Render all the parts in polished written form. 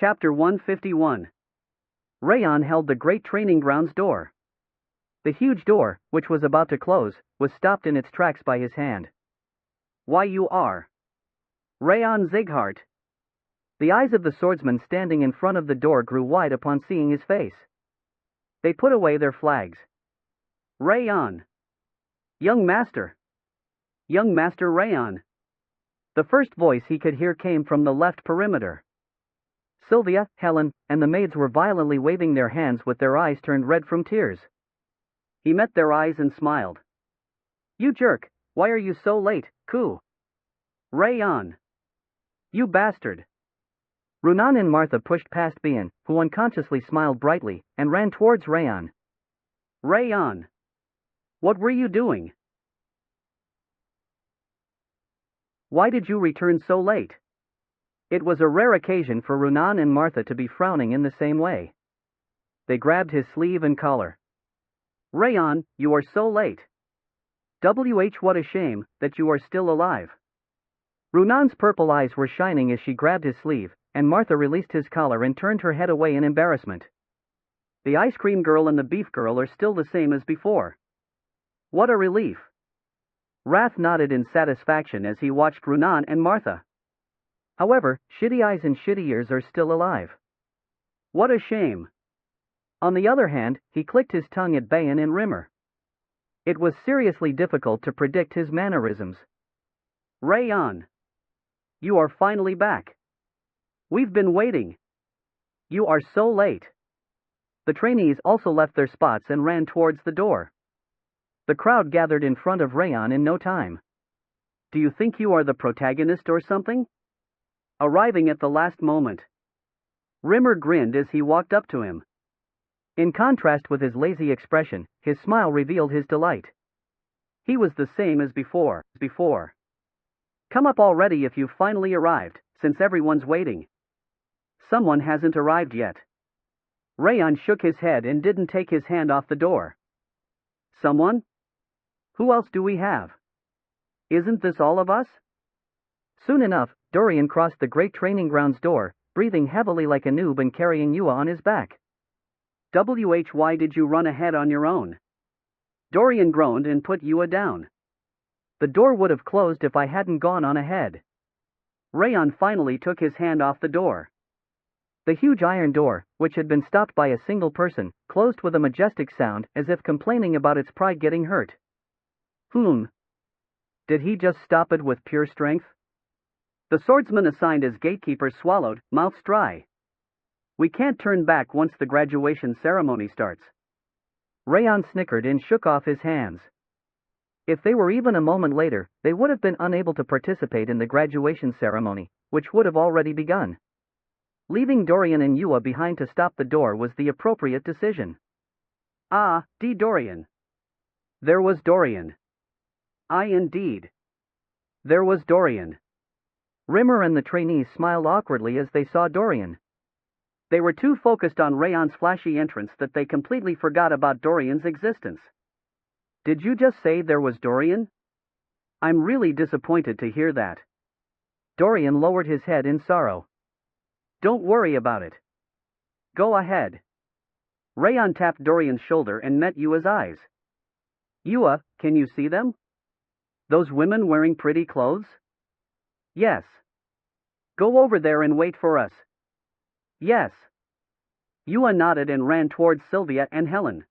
Chapter 151. Raon held the great training grounds door. The huge door, which was about to close, was stopped in its tracks by his hand. Why you are? Raon Zighart. The eyes of the swordsman standing in front of the door grew wide upon seeing his face. They put away their flags. Raon. Young Master. Young Master Raon. The first voice he could hear came from the left perimeter. Sylvia, Helen, and the maids were violently waving their hands with their eyes turned red from tears. He met their eyes and smiled. You jerk, why are you so late, Ku? Raon. You bastard. Runan and Martha pushed past Bian, who unconsciously smiled brightly, and ran towards Raon. Raon. What were you doing? Why did you return so late? It was a rare occasion for Runan and Martha to be frowning in the same way. They grabbed his sleeve and collar. Raon, you are so late. What a shame that you are still alive. Runan's purple eyes were shining as she grabbed his sleeve, and Martha released his collar and turned her head away in embarrassment. The ice cream girl and the beef girl are still the same as before. What a relief. Wrath nodded in satisfaction as he watched Runan and Martha. However, Shitty Eyes and Shitty Ears are still alive. What a shame. On the other hand, he clicked his tongue at Bayan and Rimmer. It was seriously difficult to predict his mannerisms. Raon. You are finally back. We've been waiting. You are so late. The trainees also left their spots and ran towards the door. The crowd gathered in front of Raon in no time. Do you think you are the protagonist or something? Arriving at the last moment. Rimmer grinned as he walked up to him. In contrast with his lazy expression, his smile revealed his delight. He was the same as before. Come up already if you've finally arrived, since everyone's waiting. Someone hasn't arrived yet. Raon shook his head and didn't take his hand off the door. Someone? Who else do we have? Isn't this all of us? Soon enough, Dorian crossed the great training grounds door, breathing heavily like a noob and carrying Yua on his back. Why did you run ahead on your own? Dorian groaned and put Yua down. The door would have closed if I hadn't gone on ahead. Raon finally took his hand off the door. The huge iron door, which had been stopped by a single person, closed with a majestic sound as if complaining about its pride getting hurt. Did he just stop it with pure strength? The swordsman assigned as gatekeeper swallowed, mouths dry. We can't turn back once the graduation ceremony starts. Raon snickered and shook off his hands. If they were even a moment later, they would have been unable to participate in the graduation ceremony, which would have already begun. Leaving Dorian and Yua behind to stop the door was the appropriate decision. Dorian. There was Dorian. Indeed. There was Dorian. Rimmer and the trainees smiled awkwardly as they saw Dorian. They were too focused on Raon's flashy entrance that they completely forgot about Dorian's existence. Did you just say there was Dorian? I'm really disappointed to hear that. Dorian lowered his head in sorrow. Don't worry about it. Go ahead. Raon tapped Dorian's shoulder and met Yua's eyes. Yua, can you see them? Those women wearing pretty clothes? Yes. Go over there and wait for us. Yes. Yua nodded and ran towards Sylvia and Helen.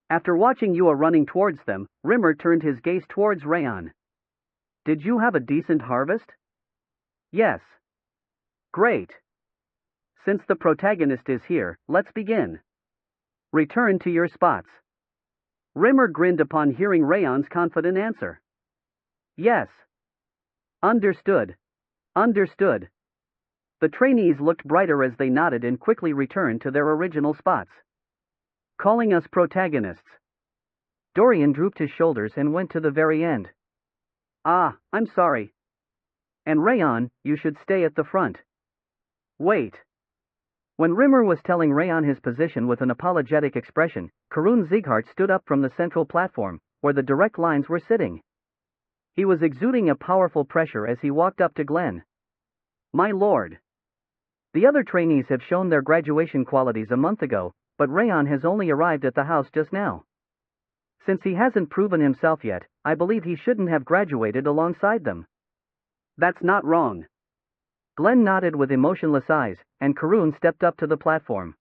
After watching Yua running towards them, Rimmer turned his gaze towards Raon. Did you have a decent harvest? Yes. Great. Since the protagonist is here, let's begin. Return to your spots. Rimmer grinned upon hearing Raon's confident answer. Yes. Understood. The trainees looked brighter as they nodded and quickly returned to their original spots. Calling us protagonists. Dorian drooped his shoulders and went to the very end. I'm sorry. And Raon, you should stay at the front. Wait. When Rimmer was telling Raon his position with an apologetic expression, Karun Zighart stood up from the central platform, where the direct lines were sitting. He was exuding a powerful pressure as he walked up to Glenn. My lord. The other trainees have shown their graduation qualities a month ago, but Raon has only arrived at the house just now. Since he hasn't proven himself yet, I believe he shouldn't have graduated alongside them. That's not wrong. Glenn nodded with emotionless eyes, and Karun stepped up to the platform.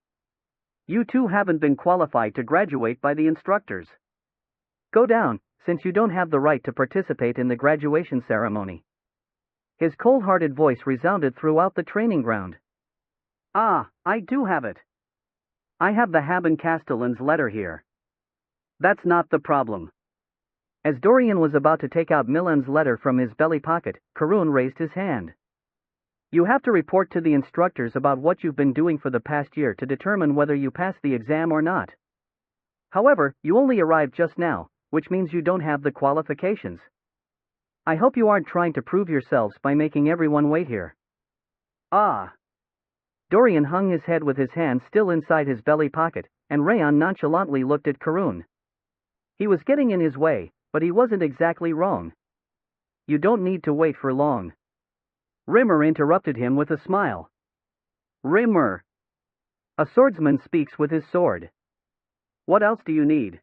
You two haven't been qualified to graduate by the instructors. Go down, since you don't have the right to participate in the graduation ceremony. His cold-hearted voice resounded throughout the training ground. Ah, I do have it. I have the Haben Castellan's letter here. That's not the problem. As Dorian was about to take out Milan's letter from his belly pocket, Karun raised his hand. You have to report to the instructors about what you've been doing for the past year to determine whether you pass the exam or not. However, you only arrived just now, which means you don't have the qualifications. I hope you aren't trying to prove yourselves by making everyone wait here. Ah. Dorian hung his head with his hand still inside his belly pocket, and Raon nonchalantly looked at Karun. He was getting in his way, but he wasn't exactly wrong. You don't need to wait for long. Rimmer interrupted him with a smile. Rimmer. A swordsman speaks with his sword. What else do you need?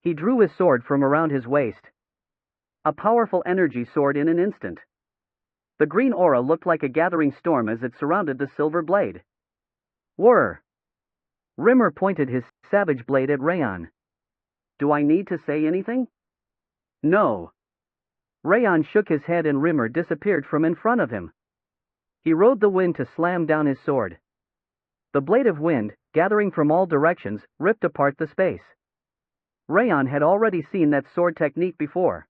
He drew his sword from around his waist. A powerful energy sword in an instant. The green aura looked like a gathering storm as it surrounded the silver blade. Whir! Rimmer pointed his savage blade at Raon. Do I need to say anything? No. Raon shook his head and Rimmer disappeared from in front of him. He rode the wind to slam down his sword. The blade of wind, gathering from all directions, ripped apart the space. Raon had already seen that sword technique before.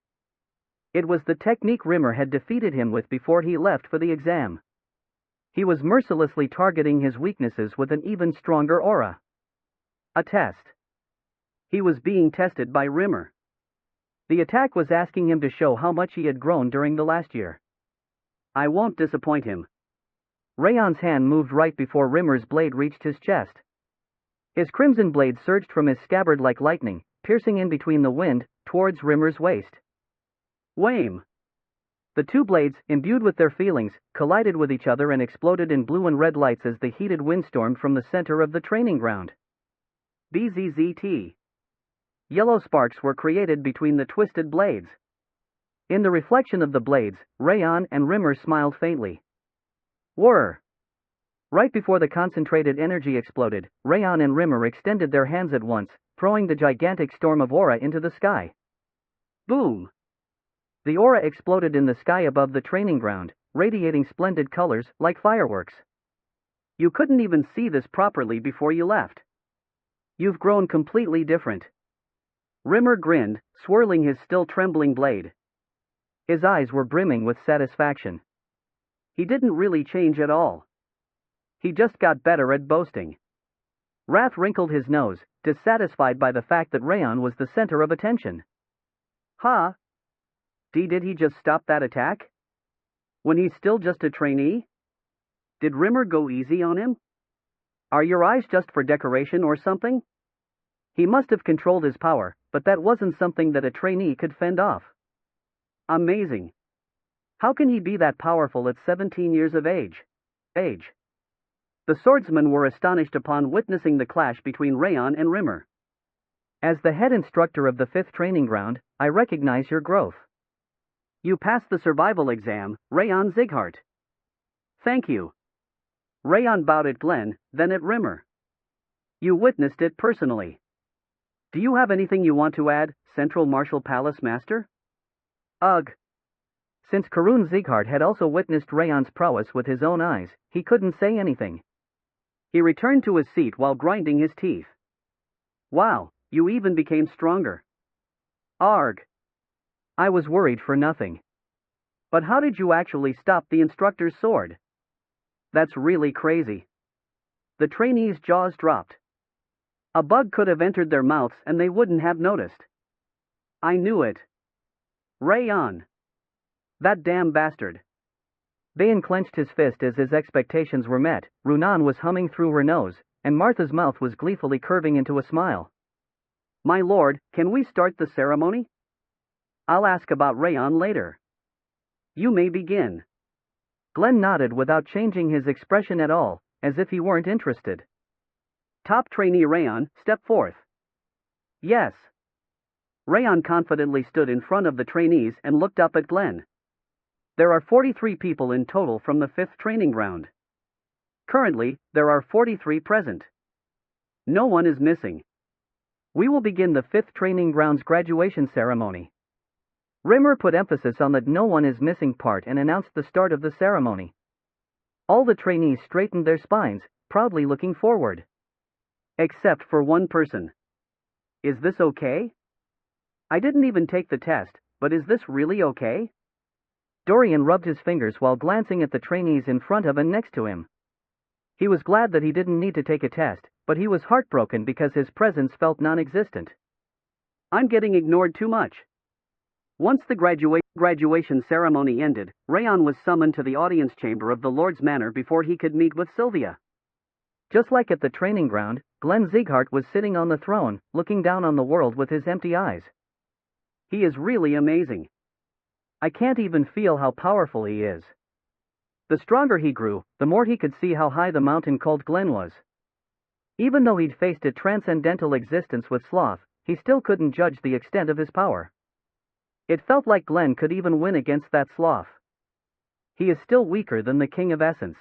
It was the technique Rimmer had defeated him with before he left for the exam. He was mercilessly targeting his weaknesses with an even stronger aura. A test. He was being tested by Rimmer. The attack was asking him to show how much he had grown during the last year. I won't disappoint him. Raon's hand moved right before Rimmer's blade reached his chest. His crimson blade surged from his scabbard like lightning, piercing in between the wind, towards Rimmer's waist. Wham! The two blades, imbued with their feelings, collided with each other and exploded in blue and red lights as the heated wind stormed from the center of the training ground. BZZT. Yellow sparks were created between the twisted blades. In the reflection of the blades, Raon and Rimmer smiled faintly. Whir! Right before the concentrated energy exploded, Raon and Rimmer extended their hands at once, throwing the gigantic storm of aura into the sky. Boom! The aura exploded in the sky above the training ground, radiating splendid colors, like fireworks. You couldn't even see this properly before you left. You've grown completely different. Rimmer grinned, swirling his still trembling blade. His eyes were brimming with satisfaction. He didn't really change at all. He just got better at boasting. Wrath wrinkled his nose, dissatisfied by the fact that Raon was the center of attention. Huh? Did he just stop that attack? When he's still just a trainee? Did Rimmer go easy on him? Are your eyes just for decoration or something? He must have controlled his power, but that wasn't something that a trainee could fend off. Amazing. How can he be that powerful at 17 years of age? The swordsmen were astonished upon witnessing the clash between Raon and Rimmer. As the head instructor of the 5th training ground, I recognize your growth. You passed the survival exam, Raon Zighart. Thank you. Raon bowed at Glenn, then at Rimmer. You witnessed it personally. Do you have anything you want to add, Central Martial Palace Master? Ugh. Since Karun Zighart had also witnessed Raon's prowess with his own eyes, he couldn't say anything. He returned to his seat while grinding his teeth. Wow, you even became stronger. Arg. I was worried for nothing. But how did you actually stop the instructor's sword? That's really crazy. The trainees' jaws dropped. A bug could have entered their mouths and they wouldn't have noticed. I knew it. Raon. That damn bastard. Bayan clenched his fist as his expectations were met, Runan was humming through her nose, and Martha's mouth was gleefully curving into a smile. My lord, can we start the ceremony? I'll ask about Raon later. You may begin. Glenn nodded without changing his expression at all, as if he weren't interested. Top trainee Raon, step forth. Yes. Raon confidently stood in front of the trainees and looked up at Glenn. There are 43 people in total from the 5th training round. Currently, there are 43 present. No one is missing. We will begin the 5th training ground's graduation ceremony. Rimmer put emphasis on the "no one is missing" part and announced the start of the ceremony. All the trainees straightened their spines, proudly looking forward. Except for one person. Is this okay? I didn't even take the test, but is this really okay? Dorian rubbed his fingers while glancing at the trainees in front of and next to him. He was glad that he didn't need to take a test, but he was heartbroken because his presence felt non-existent. I'm getting ignored too much. Once the graduation ceremony ended, Raon was summoned to the audience chamber of the Lord's Manor before he could meet with Sylvia. Just like at the training ground, Glenn Zieghart was sitting on the throne, looking down on the world with his empty eyes. He is really amazing. I can't even feel how powerful he is. The stronger he grew, the more he could see how high the mountain called Glen was. Even though he'd faced a transcendental existence with Sloth, he still couldn't judge the extent of his power. It felt like Glen could even win against that Sloth. He is still weaker than the King of Essence.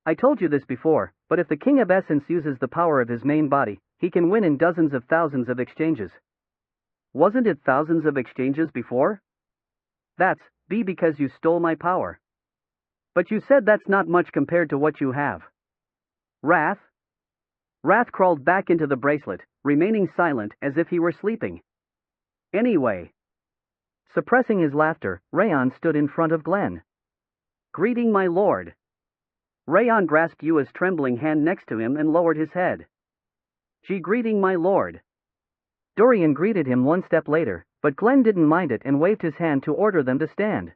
I told you this before, but if the King of Essence uses the power of his main body, he can win in dozens of thousands of exchanges. Wasn't it thousands of exchanges before? That's because you stole my power. But you said that's not much compared to what you have. Wrath? Wrath crawled back into the bracelet, remaining silent as if he were sleeping. Anyway. Suppressing his laughter, Raon stood in front of Glenn. Greeting my lord. Raon grasped Yua's trembling hand next to him and lowered his head. Greeting my lord. Dorian greeted him one step later, but Glenn didn't mind it and waved his hand to order them to stand.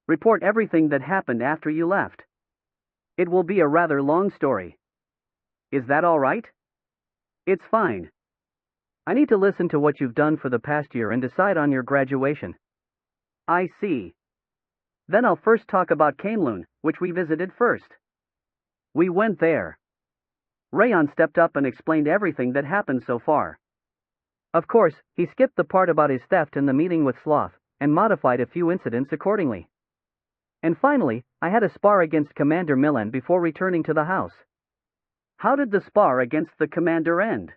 Report everything that happened after you left. It will be a rather long story. Is that all right? It's fine. I need to listen to what you've done for the past year and decide on your graduation. I see. Then I'll first talk about Kainlun, which we visited first. We went there. Raon stepped up and explained everything that happened so far. Of course, he skipped the part about his theft and the meeting with Sloth, and modified a few incidents accordingly. And finally, I had a spar against Commander Millen before returning to the house. How did the spar against the commander end?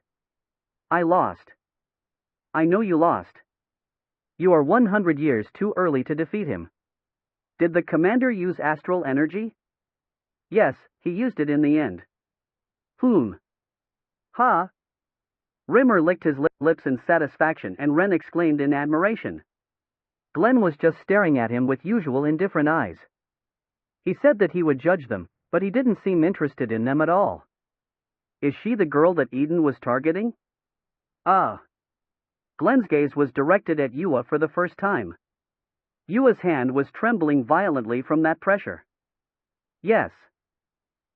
I lost. I know you lost. You are 100 years too early to defeat him. Did the commander use astral energy? Yes, he used it in the end. Ha! Rimmer licked his lips in satisfaction and Ren exclaimed in admiration. Glenn was just staring at him with usual indifferent eyes. He said that he would judge them, but he didn't seem interested in them at all. Is she the girl that Eden was targeting? Ah. Glenn's gaze was directed at Yua for the first time. Yua's hand was trembling violently from that pressure. Yes.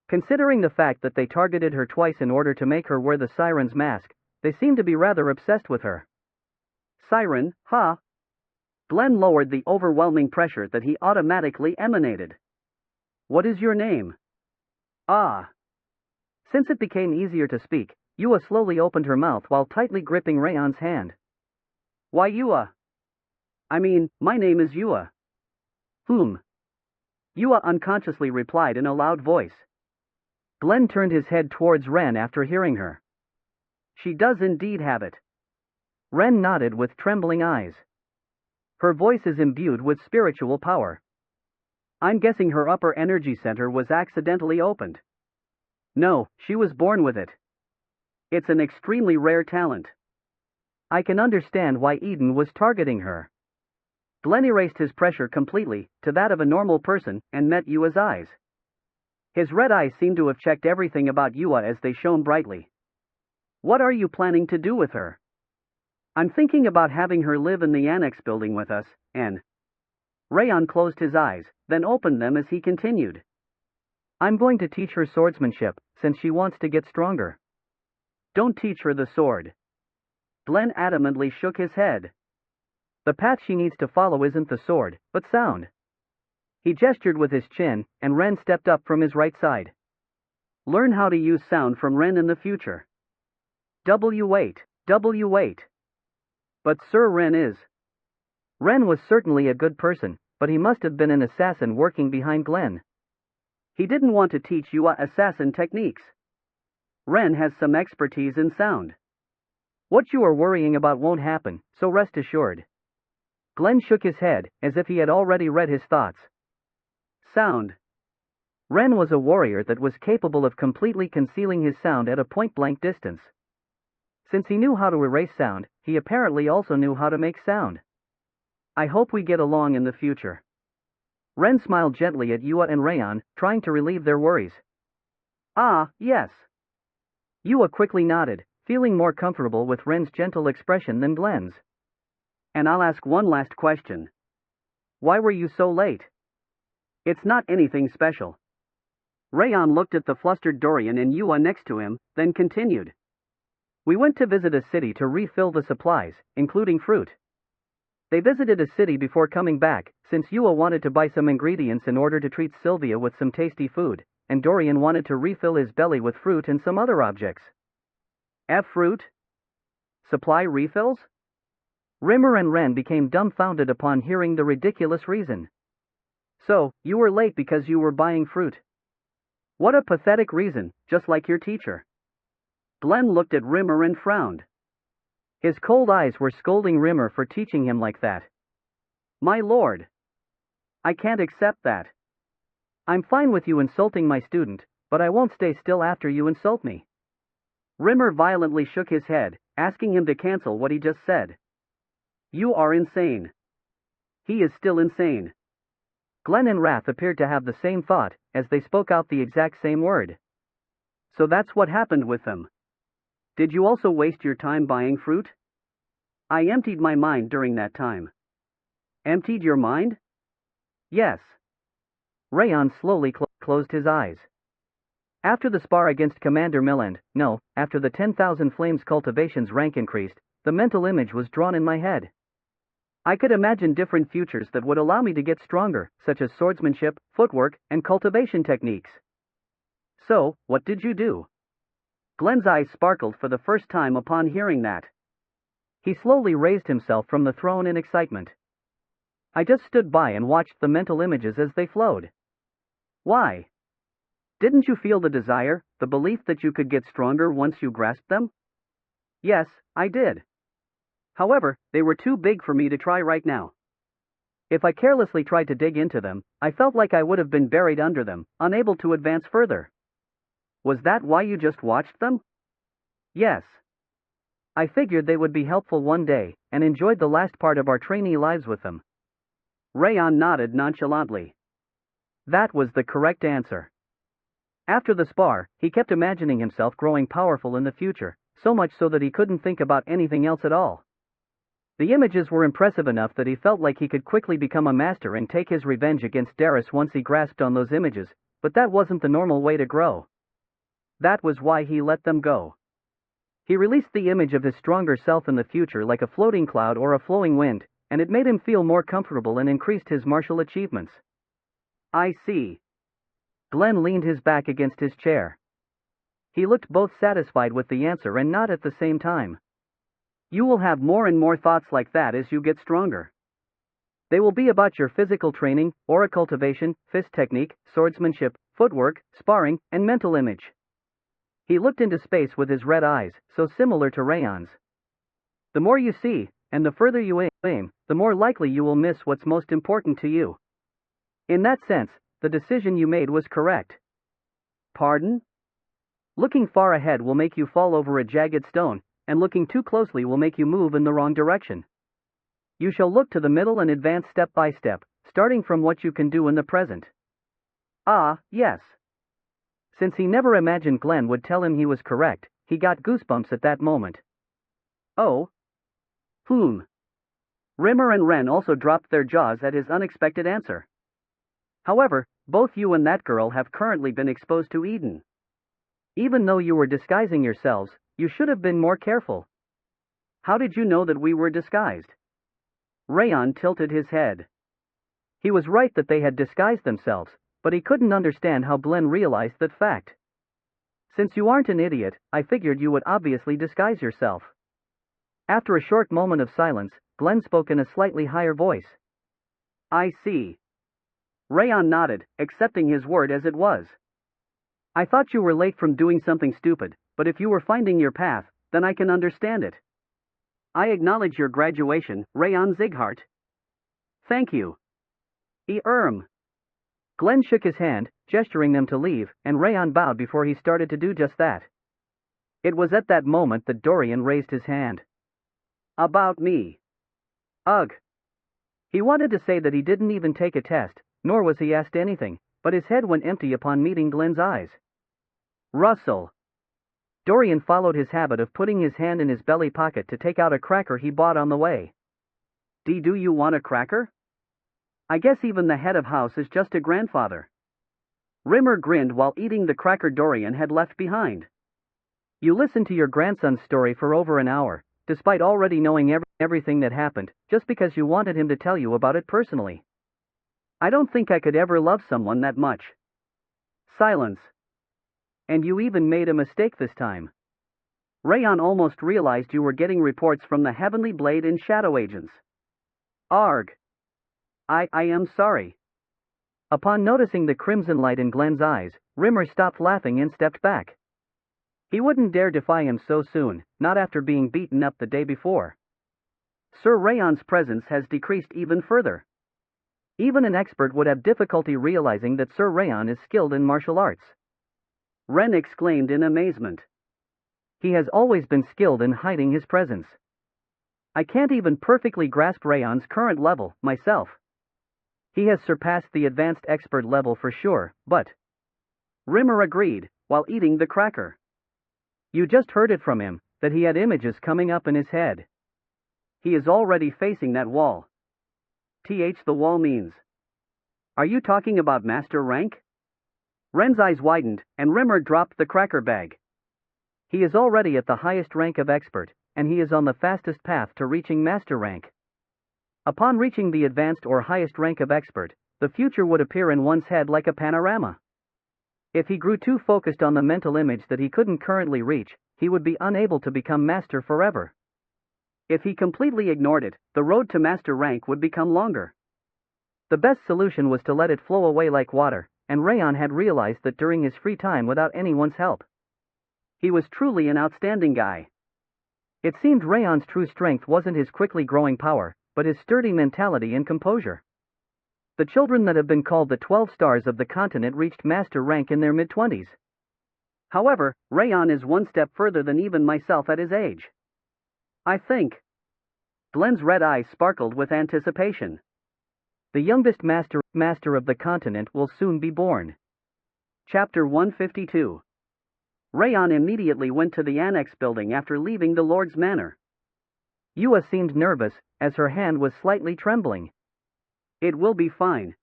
Considering the fact that they targeted her twice in order to make her wear the siren's mask, they seemed to be rather obsessed with her. Siren, ha! Glenn lowered the overwhelming pressure that he automatically emanated. What is your name? Ah. Since it became easier to speak, Yua slowly opened her mouth while tightly gripping Raon's hand. Why Yua? I mean, my name is Yua. Yua unconsciously replied in a loud voice. Glenn turned his head towards Ren after hearing her. She does indeed have it. Ren nodded with trembling eyes. Her voice is imbued with spiritual power. I'm guessing her upper energy center was accidentally opened. No, she was born with it. It's an extremely rare talent. I can understand why Eden was targeting her. Glenn erased his pressure completely, to that of a normal person, and met Yua's eyes. His red eyes seemed to have checked everything about Yua as they shone brightly. What are you planning to do with her? I'm thinking about having her live in the annex building with us, and... Raon closed his eyes, then opened them as he continued. I'm going to teach her swordsmanship, since she wants to get stronger. Don't teach her the sword. Glenn adamantly shook his head. The path she needs to follow isn't the sword, but sound. He gestured with his chin, and Ren stepped up from his right side. Learn how to use sound from Ren in the future. W8, W8. But Sir Ren is. Ren was certainly a good person, but he must have been an assassin working behind Glenn. He didn't want to teach you assassin techniques. Ren has some expertise in sound. What you are worrying about won't happen, so rest assured. Glenn shook his head, as if he had already read his thoughts. Sound. Ren was a warrior that was capable of completely concealing his sound at a point-blank distance. Since he knew how to erase sound, he apparently also knew how to make sound. I hope we get along in the future. Ren smiled gently at Yua and Raon, trying to relieve their worries. Ah, yes. Yua quickly nodded, feeling more comfortable with Ren's gentle expression than Glenn's. And I'll ask one last question. Why were you so late? It's not anything special. Raon looked at the flustered Dorian and Yua next to him, then continued. We went to visit a city to refill the supplies, including fruit. They visited a city before coming back, since Yua wanted to buy some ingredients in order to treat Sylvia with some tasty food, and Dorian wanted to refill his belly with fruit and some other objects. Fruit? Supply refills? Rimmer and Ren became dumbfounded upon hearing the ridiculous reason. So, you were late because you were buying fruit. What a pathetic reason, just like your teacher. Glenn looked at Rimmer and frowned. His cold eyes were scolding Rimmer for teaching him like that. My lord. I can't accept that. I'm fine with you insulting my student, but I won't stay still after you insult me. Rimmer violently shook his head, asking him to cancel what he just said. You are insane. He is still insane. Glenn and Wrath appeared to have the same thought, as they spoke out the exact same word. So that's what happened with them. Did you also waste your time buying fruit? I emptied my mind during that time. Emptied your mind? Yes. Raon slowly closed his eyes. After the spar against Commander Milland, after the 10,000 Flames cultivation's rank increased, the mental image was drawn in my head. I could imagine different futures that would allow me to get stronger, such as swordsmanship, footwork, and cultivation techniques. So, what did you do? Glenn's eyes sparkled for the first time upon hearing that. He slowly raised himself from the throne in excitement. I just stood by and watched the mental images as they flowed. Why? Didn't you feel the desire, the belief that you could get stronger once you grasped them? Yes, I did. However, they were too big for me to try right now. If I carelessly tried to dig into them, I felt like I would have been buried under them, unable to advance further. Was that why you just watched them? Yes. I figured they would be helpful one day, and enjoyed the last part of our trainee lives with them. Raon nodded nonchalantly. That was the correct answer. After the spar, he kept imagining himself growing powerful in the future, so much so that he couldn't think about anything else at all. The images were impressive enough that he felt like he could quickly become a master and take his revenge against Darius once he grasped on those images, but that wasn't the normal way to grow. That was why he let them go. He released the image of his stronger self in the future like a floating cloud or a flowing wind, and it made him feel more comfortable and increased his martial achievements. I see. Glenn leaned his back against his chair. He looked both satisfied with the answer and not at the same time. You will have more and more thoughts like that as you get stronger. They will be about your physical training, aura cultivation, fist technique, swordsmanship, footwork, sparring, and mental image. He looked into space with his red eyes, so similar to Raon's. The more you see, and the further you aim, the more likely you will miss what's most important to you. In that sense, the decision you made was correct. Pardon? Looking far ahead will make you fall over a jagged stone, and looking too closely will make you move in the wrong direction. You shall look to the middle and advance step by step, starting from what you can do in the present. Ah, yes. Since he never imagined Glenn would tell him he was correct, he got goosebumps at that moment. Oh? Rimmer and Ren also dropped their jaws at his unexpected answer. However, both you and that girl have currently been exposed to Eden. Even though you were disguising yourselves, you should have been more careful. How did you know that we were disguised? Raon tilted his head. He was right that they had disguised themselves, but he couldn't understand how Glenn realized that fact. Since you aren't an idiot, I figured you would obviously disguise yourself. After a short moment of silence, Glenn spoke in a slightly higher voice. I see. Raon nodded, accepting his word as it was. I thought you were late from doing something stupid, but if you were finding your path, then I can understand it. I acknowledge your graduation, Raon Zighart. Thank you. Glenn shook his hand, gesturing them to leave, and Raon bowed before he started to do just that. It was at that moment that Dorian raised his hand. About me. Ugh. He wanted to say that he didn't even take a test, nor was he asked anything, but his head went empty upon meeting Glenn's eyes. Russell. Dorian followed his habit of putting his hand in his belly pocket to take out a cracker he bought on the way. Do you want a cracker? I guess even the head of house is just a grandfather. Rimmer grinned while eating the cracker Dorian had left behind. You listened to your grandson's story for over an hour, despite already knowing everything that happened, just because you wanted him to tell you about it personally. I don't think I could ever love someone that much. Silence. And you even made a mistake this time. Raon almost realized you were getting reports from the Heavenly Blade and Shadow Agents. Arg. I am sorry. Upon noticing the crimson light in Glenn's eyes, Rimmer stopped laughing and stepped back. He wouldn't dare defy him so soon, not after being beaten up the day before. Sir Raon's presence has decreased even further. Even an expert would have difficulty realizing that Sir Raon is skilled in martial arts. Ren exclaimed in amazement. He has always been skilled in hiding his presence. I can't even perfectly grasp Raon's current level, myself. He has surpassed the advanced expert level for sure, but... Rimmer agreed, while eating the cracker. You just heard it from him, that he had images coming up in his head. He is already facing that wall. The wall means. Are you talking about master rank? Ren's eyes widened, and Rimmer dropped the cracker bag. He is already at the highest rank of expert, and he is on the fastest path to reaching master rank. Upon reaching the advanced or highest rank of expert, the future would appear in one's head like a panorama. If he grew too focused on the mental image that he couldn't currently reach, he would be unable to become master forever. If he completely ignored it, the road to master rank would become longer. The best solution was to let it flow away like water, and Raon had realized that during his free time without anyone's help. He was truly an outstanding guy. It seemed Raon's true strength wasn't his quickly growing power, but his sturdy mentality and composure. The children that have been called the 12 stars of the continent reached master rank in their mid-20s. However, Raon is one step further than even myself at his age. I think. Glenn's red eyes sparkled with anticipation. The youngest master of the continent will soon be born. Chapter 152. Raon immediately went to the annex building after leaving the Lord's Manor. Yua seemed nervous, as her hand was slightly trembling. It will be fine.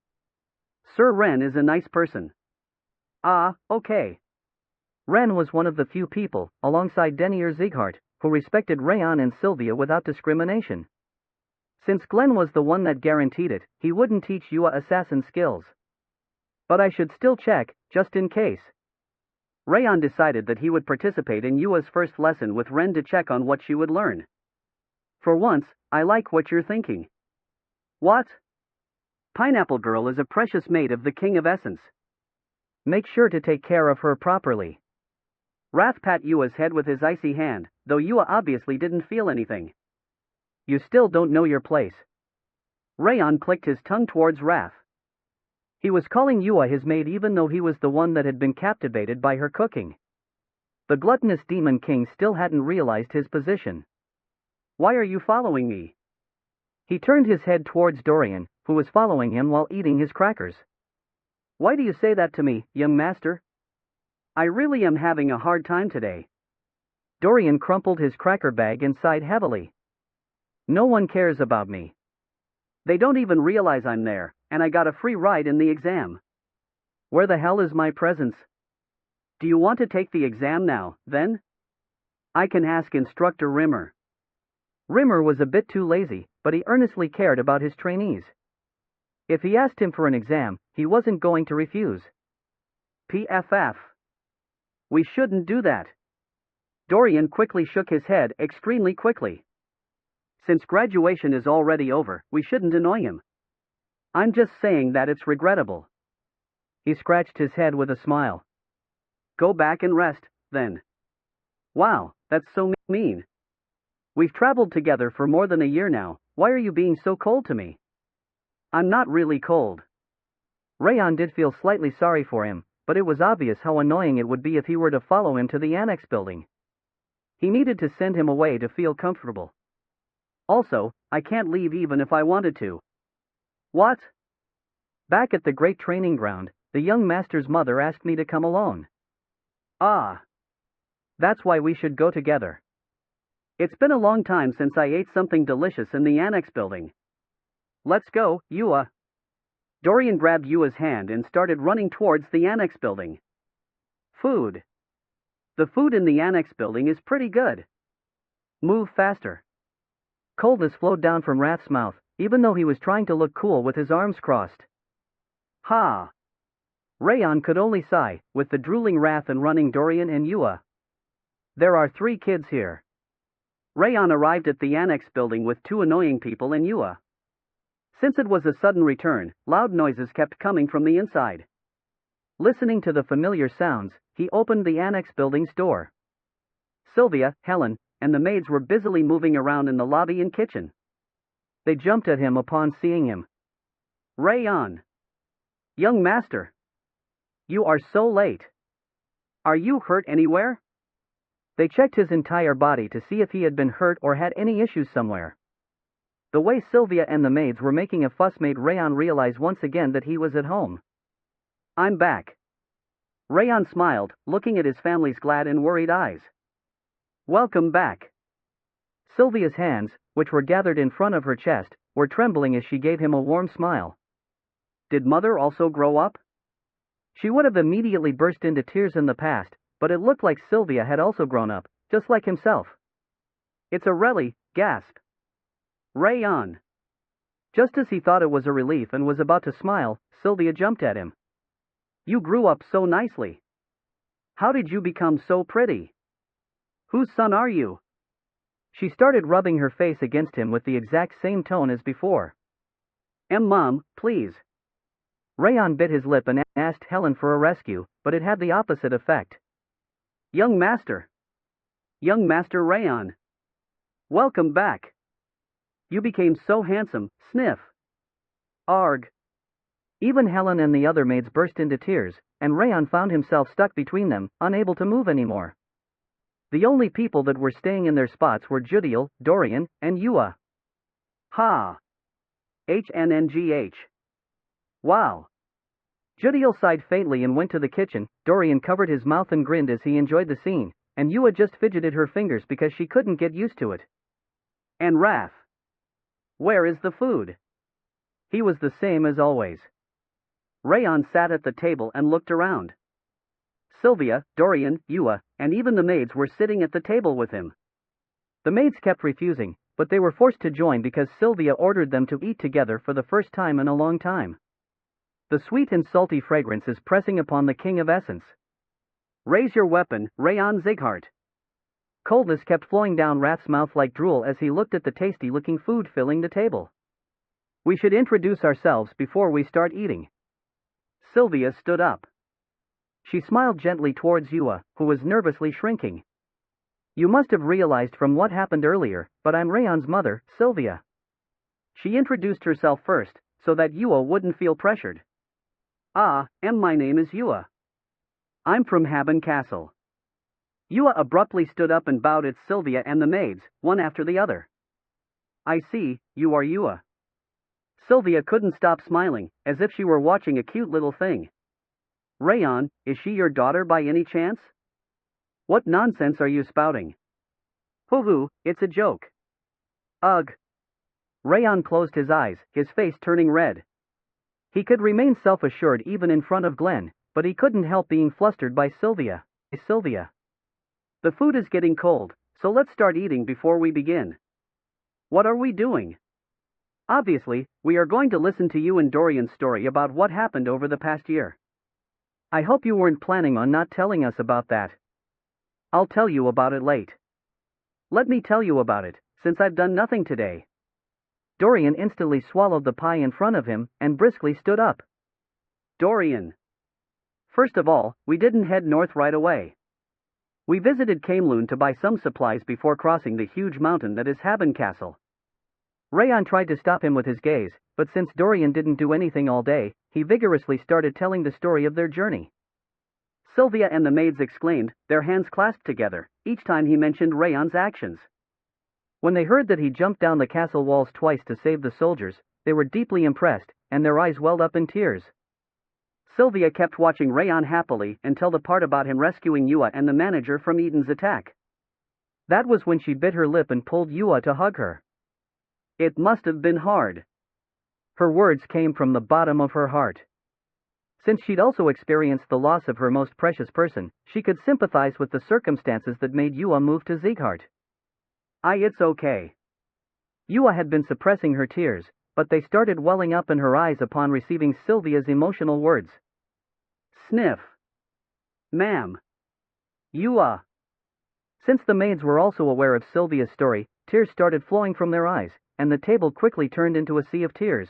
Sir Ren is a nice person. Ah, okay. Ren was one of the few people, alongside Denier Zighart, who respected Raon and Sylvia without discrimination. Since Glenn was the one that guaranteed it, he wouldn't teach Yua assassin skills. But I should still check, just in case. Raon decided that he would participate in Yua's first lesson with Ren to check on what she would learn. For once, I like what you're thinking. What? Pineapple Girl is a precious mate of the King of Essence. Make sure to take care of her properly. Wrath pat Yua's head with his icy hand, though Yua obviously didn't feel anything. You still don't know your place. Raon clicked his tongue towards Wrath. He was calling Yua his maid even though he was the one that had been captivated by her cooking. The gluttonous Demon King still hadn't realized his position. Why are you following me? He turned his head towards Dorian, who was following him while eating his crackers. Why do you say that to me, young master? I really am having a hard time today. Dorian crumpled his cracker bag and sighed heavily. No one cares about me. They don't even realize I'm there, and I got a free ride in the exam. Where the hell is my presence? Do you want to take the exam now, then? I can ask Instructor Rimmer. Rimmer was a bit too lazy, but he earnestly cared about his trainees. If he asked him for an exam, he wasn't going to refuse. PFF. We shouldn't do that. Dorian quickly shook his head, extremely quickly. Since graduation is already over, we shouldn't annoy him. I'm just saying that it's regrettable. He scratched his head with a smile. Go back and rest, then. Wow, that's so mean. We've traveled together for more than a year now, why are you being so cold to me? I'm not really cold. Raon did feel slightly sorry for him, but it was obvious how annoying it would be if he were to follow him to the annex building. He needed to send him away to feel comfortable. Also, I can't leave even if I wanted to. What? Back at the great training ground, the young master's mother asked me to come alone. Ah. That's why we should go together. It's been a long time since I ate something delicious in the annex building. Let's go, Yua. Dorian grabbed Yua's hand and started running towards the annex building. Food. The food in the annex building is pretty good. Move faster. Coldness flowed down from Rath's mouth, even though he was trying to look cool with his arms crossed. Ha! Raon could only sigh, with the drooling Rath and running Dorian and Yua. There are 3 kids here. Raon arrived at the annex building with 2 annoying people and Yua. Since it was a sudden return, loud noises kept coming from the inside. Listening to the familiar sounds, he opened the annex building's door. Sylvia, Helen, and the maids were busily moving around in the lobby and kitchen. They jumped at him upon seeing him. Raon! Young master! You are so late. Are you hurt anywhere? They checked his entire body to see if he had been hurt or had any issues somewhere. The way Sylvia and the maids were making a fuss made Raon realize once again that he was at home. I'm back. Raon smiled, looking at his family's glad and worried eyes. Welcome back. Sylvia's hands, which were gathered in front of her chest, were trembling as she gave him a warm smile. Did Mother also grow up? She would have immediately burst into tears in the past, but it looked like Sylvia had also grown up, just like himself. It's a really, gasp. Raon. Just as he thought it was a relief and was about to smile, Sylvia jumped at him. You grew up so nicely. How did you become so pretty? Whose son are you? She started rubbing her face against him with the exact same tone as before. Mom, please. Raon bit his lip and asked Helen for a rescue, but it had the opposite effect. Young Master. Young Master Raon. Welcome back. You became so handsome, sniff. Arg. Even Helen and the other maids burst into tears, and Raon found himself stuck between them, unable to move anymore. The only people that were staying in their spots were Judiel, Dorian, and Yua. Ha! HNNGH. Wow. Judiel sighed faintly and went to the kitchen. Dorian covered his mouth and grinned as he enjoyed the scene, and Yua just fidgeted her fingers because she couldn't get used to it. And Rath. Where is the food? He was the same as always. Raon sat at the table and looked around. Sylvia, Dorian, Yua, and even the maids were sitting at the table with him. The maids kept refusing, but they were forced to join because Sylvia ordered them to eat together for the first time in a long time. The sweet and salty fragrance is pressing upon the king of essence. Raise your weapon, Raon Zighart. Coldness kept flowing down Rath's mouth like drool as he looked at the tasty-looking food filling the table. We should introduce ourselves before we start eating. Sylvia stood up. She smiled gently towards Yua, who was nervously shrinking. You must have realized from what happened earlier, but I'm Raon's mother, Sylvia. She introduced herself first, so that Yua wouldn't feel pressured. My name is Yua. I'm from Haben Castle. Yua abruptly stood up and bowed at Sylvia and the maids, one after the other. I see, you are Yua. Sylvia couldn't stop smiling, as if she were watching a cute little thing. Raon, is she your daughter by any chance? What nonsense are you spouting? Hoo-hoo, it's a joke. Ugh. Raon closed his eyes, his face turning red. He could remain self-assured even in front of Glenn, but he couldn't help being flustered by Sylvia. The food is getting cold, so let's start eating before we begin. What are we doing? Obviously, we are going to listen to you and Dorian's story about what happened over the past year. I hope you weren't planning on not telling us about that. I'll tell you about it late. Let me tell you about it, since I've done nothing today. Dorian instantly swallowed the pie in front of him and briskly stood up. Dorian. First of all, we didn't head north right away. We visited Camelun to buy some supplies before crossing the huge mountain that is Haben Castle. Raon tried to stop him with his gaze, but since Dorian didn't do anything all day, he vigorously started telling the story of their journey. Sylvia and the maids exclaimed, their hands clasped together, each time he mentioned Raon's actions. When they heard that he jumped down the castle walls twice to save the soldiers, they were deeply impressed, and their eyes welled up in tears. Sylvia kept watching Raon happily until the part about him rescuing Yua and the manager from Eden's attack. That was when she bit her lip and pulled Yua to hug her. It must have been hard. Her words came from the bottom of her heart. Since she'd also experienced the loss of her most precious person, she could sympathize with the circumstances that made Yua move to Sieghart. It's okay. Yua had been suppressing her tears, but they started welling up in her eyes upon receiving Sylvia's emotional words. Sniff. Ma'am. Yua. Since the maids were also aware of Sylvia's story, tears started flowing from their eyes, and the table quickly turned into a sea of tears.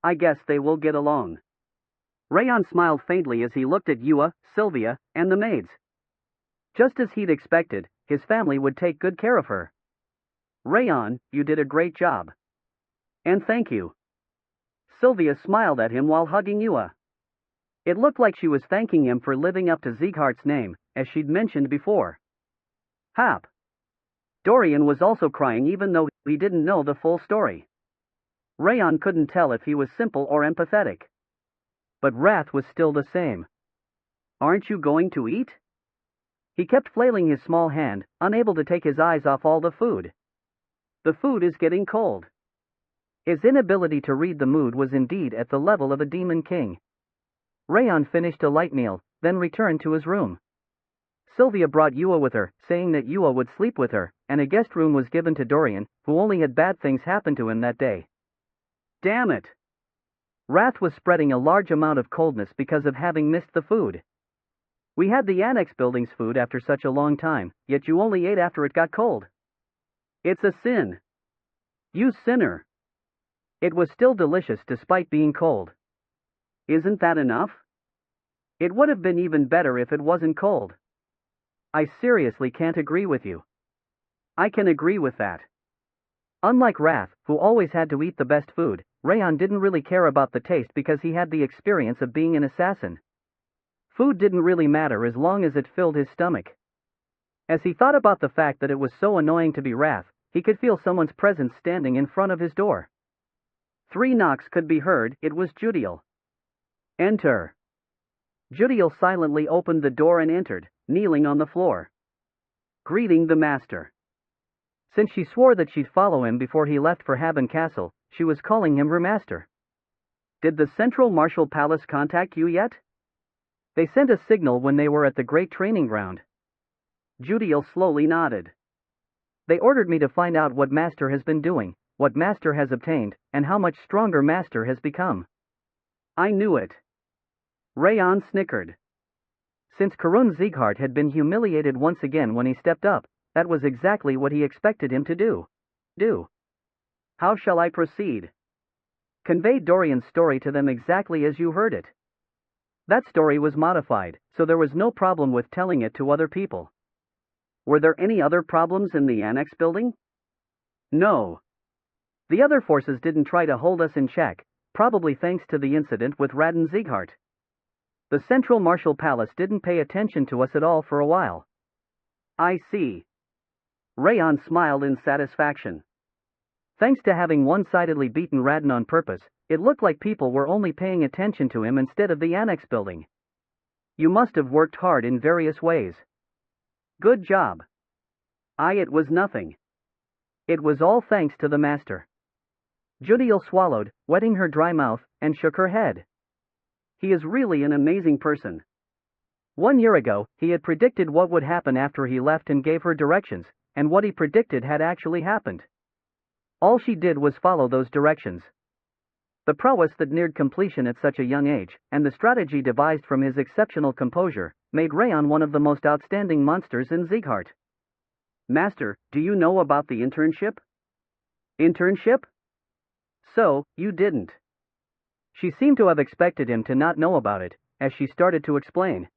I guess they will get along. Raon smiled faintly as he looked at Yua, Sylvia, and the maids. Just as he'd expected, his family would take good care of her. Raon, you did a great job. And thank you. Sylvia smiled at him while hugging Yua. It looked like she was thanking him for living up to Sieghart's name, as she'd mentioned before. Hap. Dorian was also crying even though he didn't know the full story. Raon couldn't tell if he was simple or empathetic. But wrath was still the same. Aren't you going to eat? He kept flailing his small hand, unable to take his eyes off all the food. The food is getting cold. His inability to read the mood was indeed at the level of a demon king. Raon finished a light meal, then returned to his room. Sylvia brought Yua with her, saying that Yua would sleep with her, and a guest room was given to Dorian, who only had bad things happen to him that day. Damn it! Wrath was spreading a large amount of coldness because of having missed the food. We had the annex building's food after such a long time, yet you only ate after it got cold. It's a sin. You sinner. It was still delicious despite being cold. Isn't that enough? It would have been even better if it wasn't cold. I seriously can't agree with you. I can agree with that. Unlike Wrath, who always had to eat the best food, Raon didn't really care about the taste because he had the experience of being an assassin. Food didn't really matter as long as it filled his stomach. As he thought about the fact that it was so annoying to be Wrath, he could feel someone's presence standing in front of his door. 3 knocks could be heard. It was Judiel. Enter. Judiel silently opened the door and entered, kneeling on the floor. Greeting the master. Since she swore that she'd follow him before he left for Haben Castle, she was calling him her master. Did the Central Martial Palace contact you yet? They sent a signal when they were at the Great Training Ground. Judiel slowly nodded. They ordered me to find out what Master has been doing, what Master has obtained, and how much stronger Master has become. I knew it. Raon snickered. Since Karun Sieghart had been humiliated once again when he stepped up, that was exactly what he expected him to do. How shall I proceed? Convey Dorian's story to them exactly as you heard it. That story was modified, so there was no problem with telling it to other people. Were there any other problems in the annex building? No. The other forces didn't try to hold us in check, probably thanks to the incident with Raden Sieghart. The Central Martial Palace didn't pay attention to us at all for a while. I see. Raon smiled in satisfaction. Thanks to having one-sidedly beaten Raden on purpose, it looked like people were only paying attention to him instead of the annex building. You must have worked hard in various ways. Good job. It was nothing. It was all thanks to the master. Judiel swallowed, wetting her dry mouth, and shook her head. He is really an amazing person. 1 year ago, he had predicted what would happen after he left and gave her directions, and what he predicted had actually happened. All she did was follow those directions. The prowess that neared completion at such a young age, and the strategy devised from his exceptional composure, made Raon one of the most outstanding monsters in Sieghart. Master, do you know about the internship? Internship? So, you didn't. She seemed to have expected him to not know about it, as she started to explain.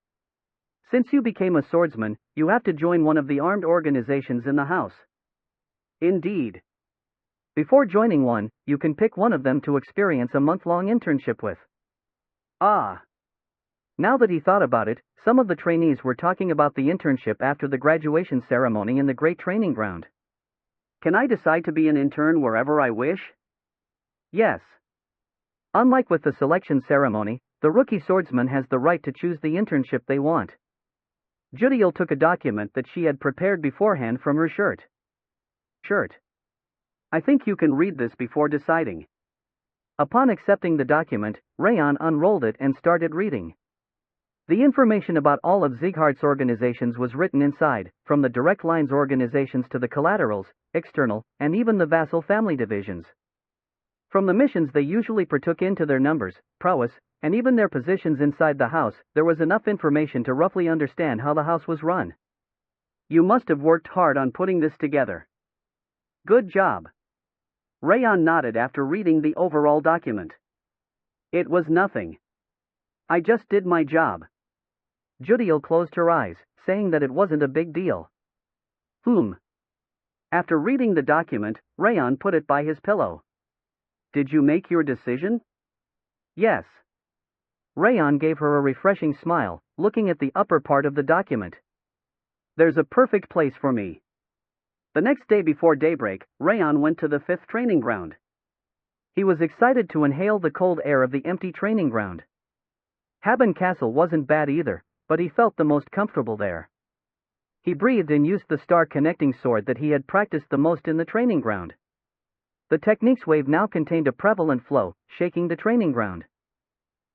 Since you became a swordsman, you have to join one of the armed organizations in the house. Indeed. Before joining one, you can pick one of them to experience a month-long internship with. Ah. Now that he thought about it, some of the trainees were talking about the internship after the graduation ceremony in the Great Training Ground. Can I decide to be an intern wherever I wish? Yes. Unlike with the selection ceremony, the rookie swordsman has the right to choose the internship they want. Judiel took a document that she had prepared beforehand from her shirt. I think you can read this before deciding. Upon accepting the document, Raon unrolled it and started reading. The information about all of Sieghart's organizations was written inside, from the direct lines organizations to the collaterals, external, and even the vassal family divisions. From the missions they usually partook into their numbers, prowess, and even their positions inside the house, there was enough information to roughly understand how the house was run. You must have worked hard on putting this together. Good job. Raon nodded after reading the overall document. It was nothing. I just did my job. Judiel closed her eyes, saying that it wasn't a big deal. After reading the document, Raon put it by his pillow. Did you make your decision? Yes. Raon gave her a refreshing smile, looking at the upper part of the document. There's a perfect place for me. The next day before daybreak, Raon went to the 5th training ground. He was excited to inhale the cold air of the empty training ground. Haben Castle wasn't bad either, but he felt the most comfortable there. He breathed and used the star connecting sword that he had practiced the most in the training ground. The technique's wave now contained a prevalent flow, shaking the training ground.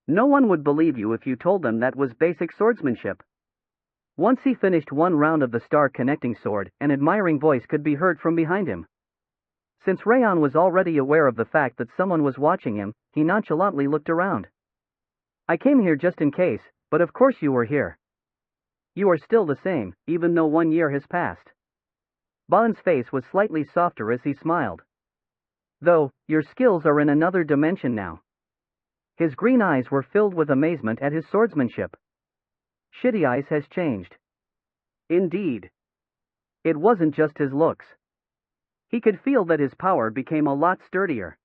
No one would believe you if you told them that was basic swordsmanship. Once he finished one round of the star connecting sword, an admiring voice could be heard from behind him. Since Raon was already aware of the fact that someone was watching him, he nonchalantly looked around. I came here just in case, but of course you were here. You are still the same, even though 1 year has passed. Balin's face was slightly softer as he smiled. Though, your skills are in another dimension now. His green eyes were filled with amazement at his swordsmanship. Shitty Eyes has changed. Indeed. It wasn't just his looks. He could feel that his power became a lot sturdier.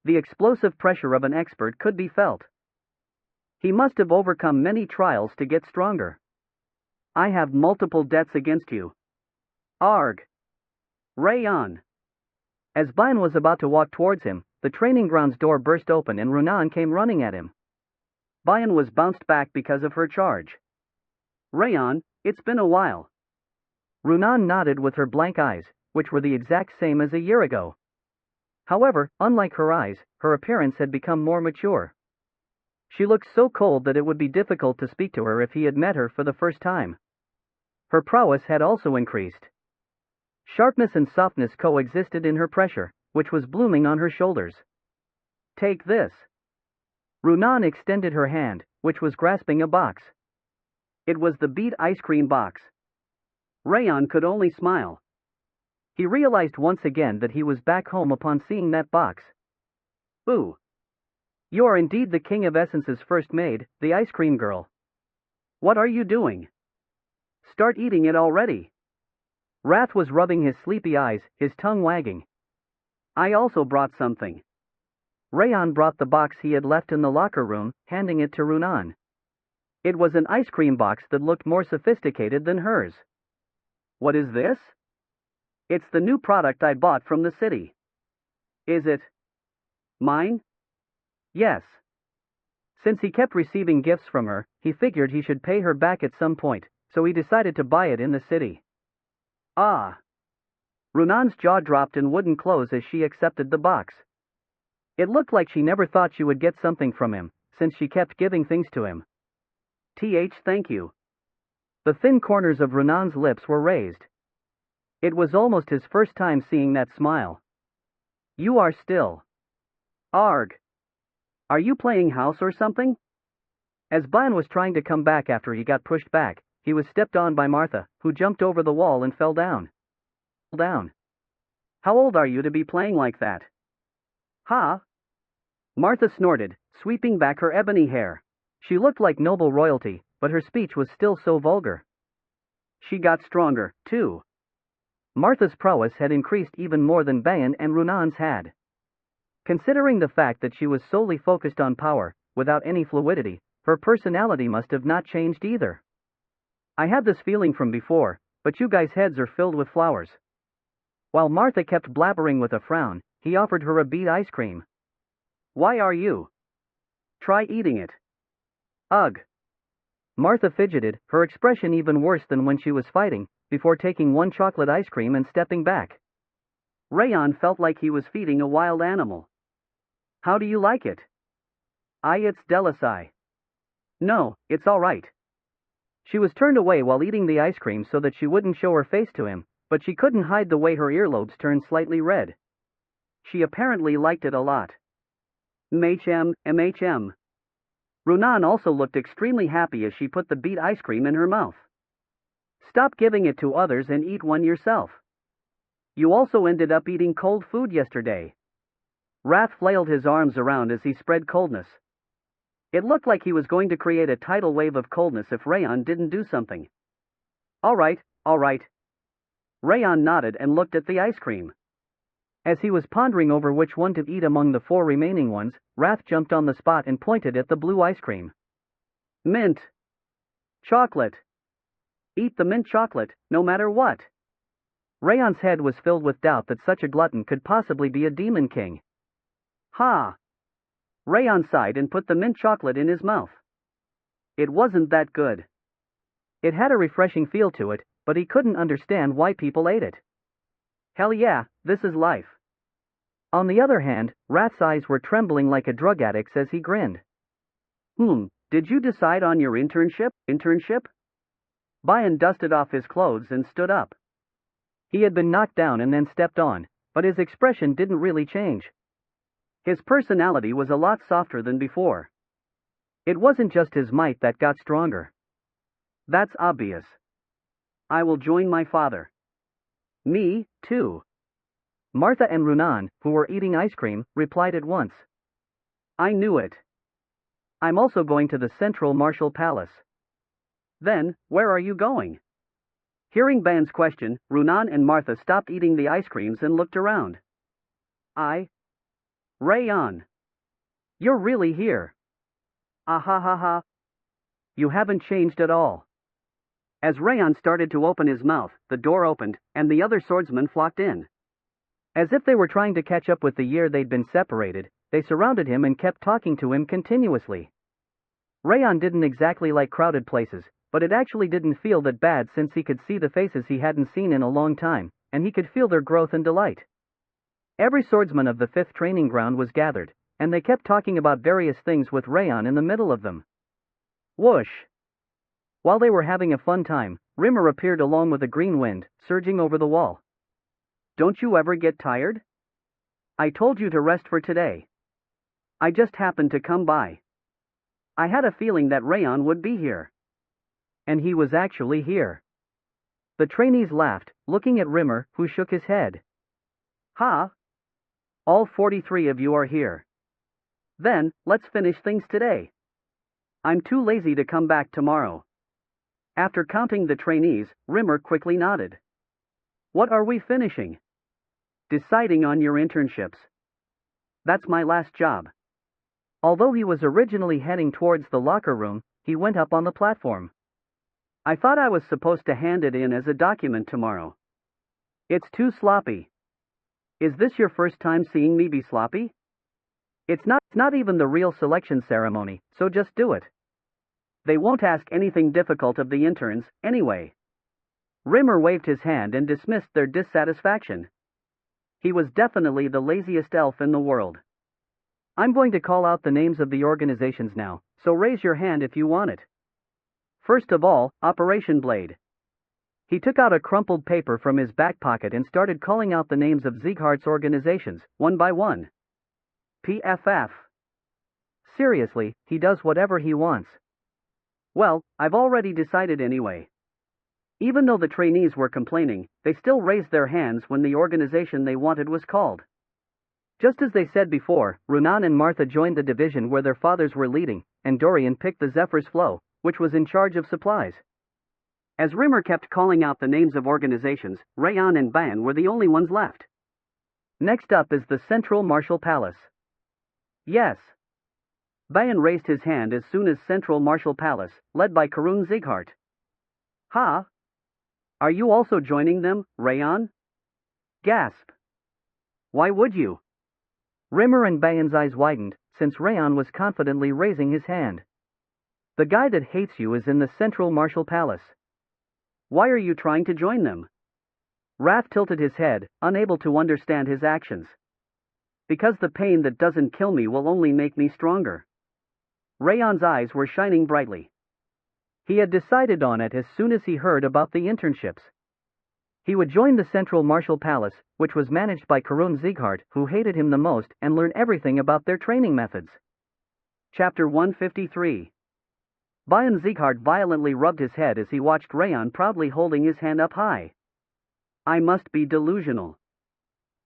The explosive pressure of an expert could be felt. He must have overcome many trials to get stronger. I have multiple debts against you. Arg. Raon. As Bain was about to walk towards him, the training ground's door burst open and Runan came running at him. Bain was bounced back because of her charge. Raon, it's been a while. Runan nodded with her blank eyes, which were the exact same as a year ago. However, unlike her eyes, her appearance had become more mature. She looked so cold that it would be difficult to speak to her if he had met her for the first time. Her prowess had also increased. Sharpness and softness coexisted in her pressure, which was blooming on her shoulders. Take this. Runan extended her hand, which was grasping a box. It was the beet ice cream box. Raon could only smile. He realized once again that he was back home upon seeing that box. Ooh. You are indeed the King of Essence's first maid, the ice cream girl. What are you doing? Start eating it already. Wrath was rubbing his sleepy eyes, his tongue wagging. I also brought something. Raon brought the box he had left in the locker room, handing it to Runan. It was an ice cream box that looked more sophisticated than hers. What is this? It's the new product I bought from the city. Is it mine? Yes. Since he kept receiving gifts from her, he figured he should pay her back at some point, so he decided to buy it in the city. Ah. Runan's jaw dropped and wouldn't close as she accepted the box. It looked like she never thought she would get something from him, since she kept giving things to him. Thank you. The thin corners of Runan's lips were raised. It was almost his first time seeing that smile. You are still. Arg. Are you playing house or something? As Brian was trying to come back after he got pushed back, he was stepped on by Martha, who jumped over the wall and fell down. How old are you to be playing like that? Ha! Martha snorted, sweeping back her ebony hair. She looked like noble royalty, but her speech was still so vulgar. She got stronger, too. Martha's prowess had increased even more than Bayan and Runan's had. Considering the fact that she was solely focused on power, without any fluidity, her personality must have not changed either. I had this feeling from before, but you guys' heads are filled with flowers. While Martha kept blabbering with a frown, he offered her a beet ice cream. Why are you? Try eating it. Ugh. Martha fidgeted, her expression even worse than when she was fighting, before taking one chocolate ice cream and stepping back. Raon felt like he was feeding a wild animal. How do you like it? It's delicate. No, it's all right. She was turned away while eating the ice cream so that she wouldn't show her face to him, but she couldn't hide the way her earlobes turned slightly red. She apparently liked it a lot. MHM. Runan also looked extremely happy as she put the beet ice cream in her mouth. Stop giving it to others and eat one yourself. You also ended up eating cold food yesterday. Wrath flailed his arms around as he spread coldness. It looked like he was going to create a tidal wave of coldness if Raon didn't do something. All right. Raon nodded and looked at the ice cream. As he was pondering over which one to eat among the 4 remaining ones, Wrath jumped on the spot and pointed at the blue ice cream. Mint. Chocolate. Eat the mint chocolate, no matter what. Raon's head was filled with doubt that such a glutton could possibly be a demon king. Ha! Raon sighed and put the mint chocolate in his mouth. It wasn't that good. It had a refreshing feel to it, but he couldn't understand why people ate it. Hell yeah, this is life. On the other hand, Rat's eyes were trembling like a drug addict's as he grinned. Did you decide on your internship? Bayan dusted off his clothes and stood up. He had been knocked down and then stepped on, but his expression didn't really change. His personality was a lot softer than before. It wasn't just his might that got stronger. That's obvious. I will join my father. Me, too. Martha and Runan, who were eating ice cream, replied at once. I knew it. I'm also going to the Central Martial Palace. Then, where are you going? Hearing Ban's question, Runan and Martha stopped eating the ice creams and looked around. Raon. You're really here. Ha. You haven't changed at all. As Raon started to open his mouth, the door opened, and the other swordsmen flocked in. As if they were trying to catch up with the year they'd been separated, they surrounded him and kept talking to him continuously. Raon didn't exactly like crowded places, but it actually didn't feel that bad since he could see the faces he hadn't seen in a long time, and he could feel their growth and delight. Every swordsman of the 5th training ground was gathered, and they kept talking about various things with Raon in the middle of them. Whoosh! While they were having a fun time, Rimmer appeared along with a green wind, surging over the wall. Don't you ever get tired? I told you to rest for today. I just happened to come by. I had a feeling that Raon would be here. And he was actually here. The trainees laughed, looking at Rimmer, who shook his head. Ha! All 43 of you are here. Then, let's finish things today. I'm too lazy to come back tomorrow. After counting the trainees, Rimmer quickly nodded. What are we finishing? Deciding on your internships. That's my last job. Although he was originally heading towards the locker room, he went up on the platform. I thought I was supposed to hand it in as a document tomorrow. It's too sloppy. Is this your first time seeing me be sloppy? It's not even the real selection ceremony, so just do it. They won't ask anything difficult of the interns, anyway. Rimmer waved his hand and dismissed their dissatisfaction. He was definitely the laziest elf in the world. I'm going to call out the names of the organizations now, so raise your hand if you want it. First of all, Operation Blade. He took out a crumpled paper from his back pocket and started calling out the names of Sieghart's organizations, one by one. PFF. Seriously, he does whatever he wants. Well, I've already decided anyway. Even though the trainees were complaining, they still raised their hands when the organization they wanted was called. Just as they said before, Renan and Martha joined the division where their fathers were leading, and Dorian picked the Zephyr's Flow, which was in charge of supplies. As Rimmer kept calling out the names of organizations, Raon and Ban were the only ones left. Next up is the Central Martial Palace. Yes. Ban raised his hand as soon as Central Martial Palace, led by Karun Sieghart. Ha? Are you also joining them, Raon? Gasp. Why would you? Rimmer and Ban's eyes widened, since Raon was confidently raising his hand. The guy that hates you is in the Central Martial Palace. Why are you trying to join them? Wrath tilted his head, unable to understand his actions. Because the pain that doesn't kill me will only make me stronger. Raon's eyes were shining brightly. He had decided on it as soon as he heard about the internships. He would join the Central Martial Palace, which was managed by Karun Sieghart, who hated him the most, and learn everything about their training methods. Chapter 153. Bayan Sieghart violently rubbed his head as he watched Raon proudly holding his hand up high. I must be delusional.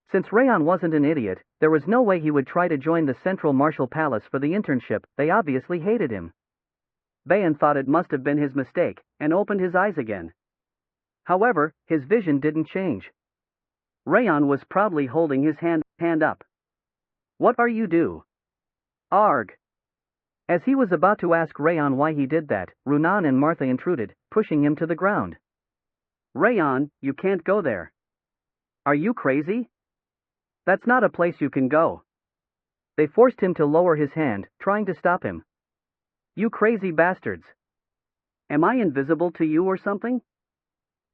Since Raon wasn't an idiot, there was no way he would try to join the Central Martial Palace for the internship. They obviously hated him. Bayan thought it must have been his mistake, and opened his eyes again. However, his vision didn't change. Raon was proudly holding his hand up. What are you do? Arg. As he was about to ask Raon why he did that, Runan and Martha intruded, pushing him to the ground. Raon, you can't go there. Are you crazy? That's not a place you can go. They forced him to lower his hand, trying to stop him. You crazy bastards. Am I invisible to you or something?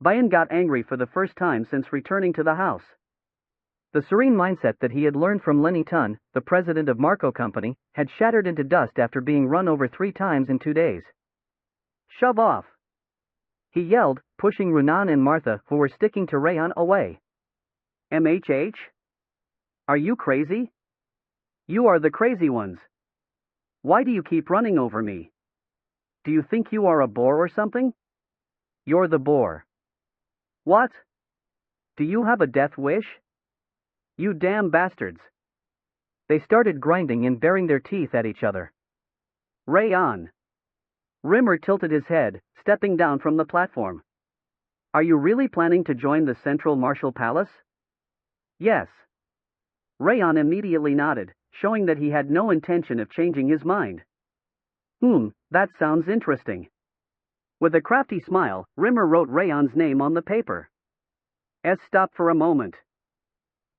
Bayan got angry for the first time since returning to the house. The serene mindset that he had learned from Lenny Tun, the president of Marco Company, had shattered into dust after being run over 3 times in 2 days. Shove off! He yelled, pushing Runan and Martha, who were sticking to Raon, away. MHH? Are you crazy? You are the crazy ones. Why do you keep running over me? Do you think you are a boar or something? You're the boar. What? Do you have a death wish? You damn bastards. They started grinding and baring their teeth at each other. Raon. Rimmer tilted his head, stepping down from the platform. Are you really planning to join the Central Martial Palace? Yes. Raon immediately nodded, showing that he had no intention of changing his mind. That sounds interesting. With a crafty smile, Rimmer wrote Raon's name on the paper. Stop for a moment.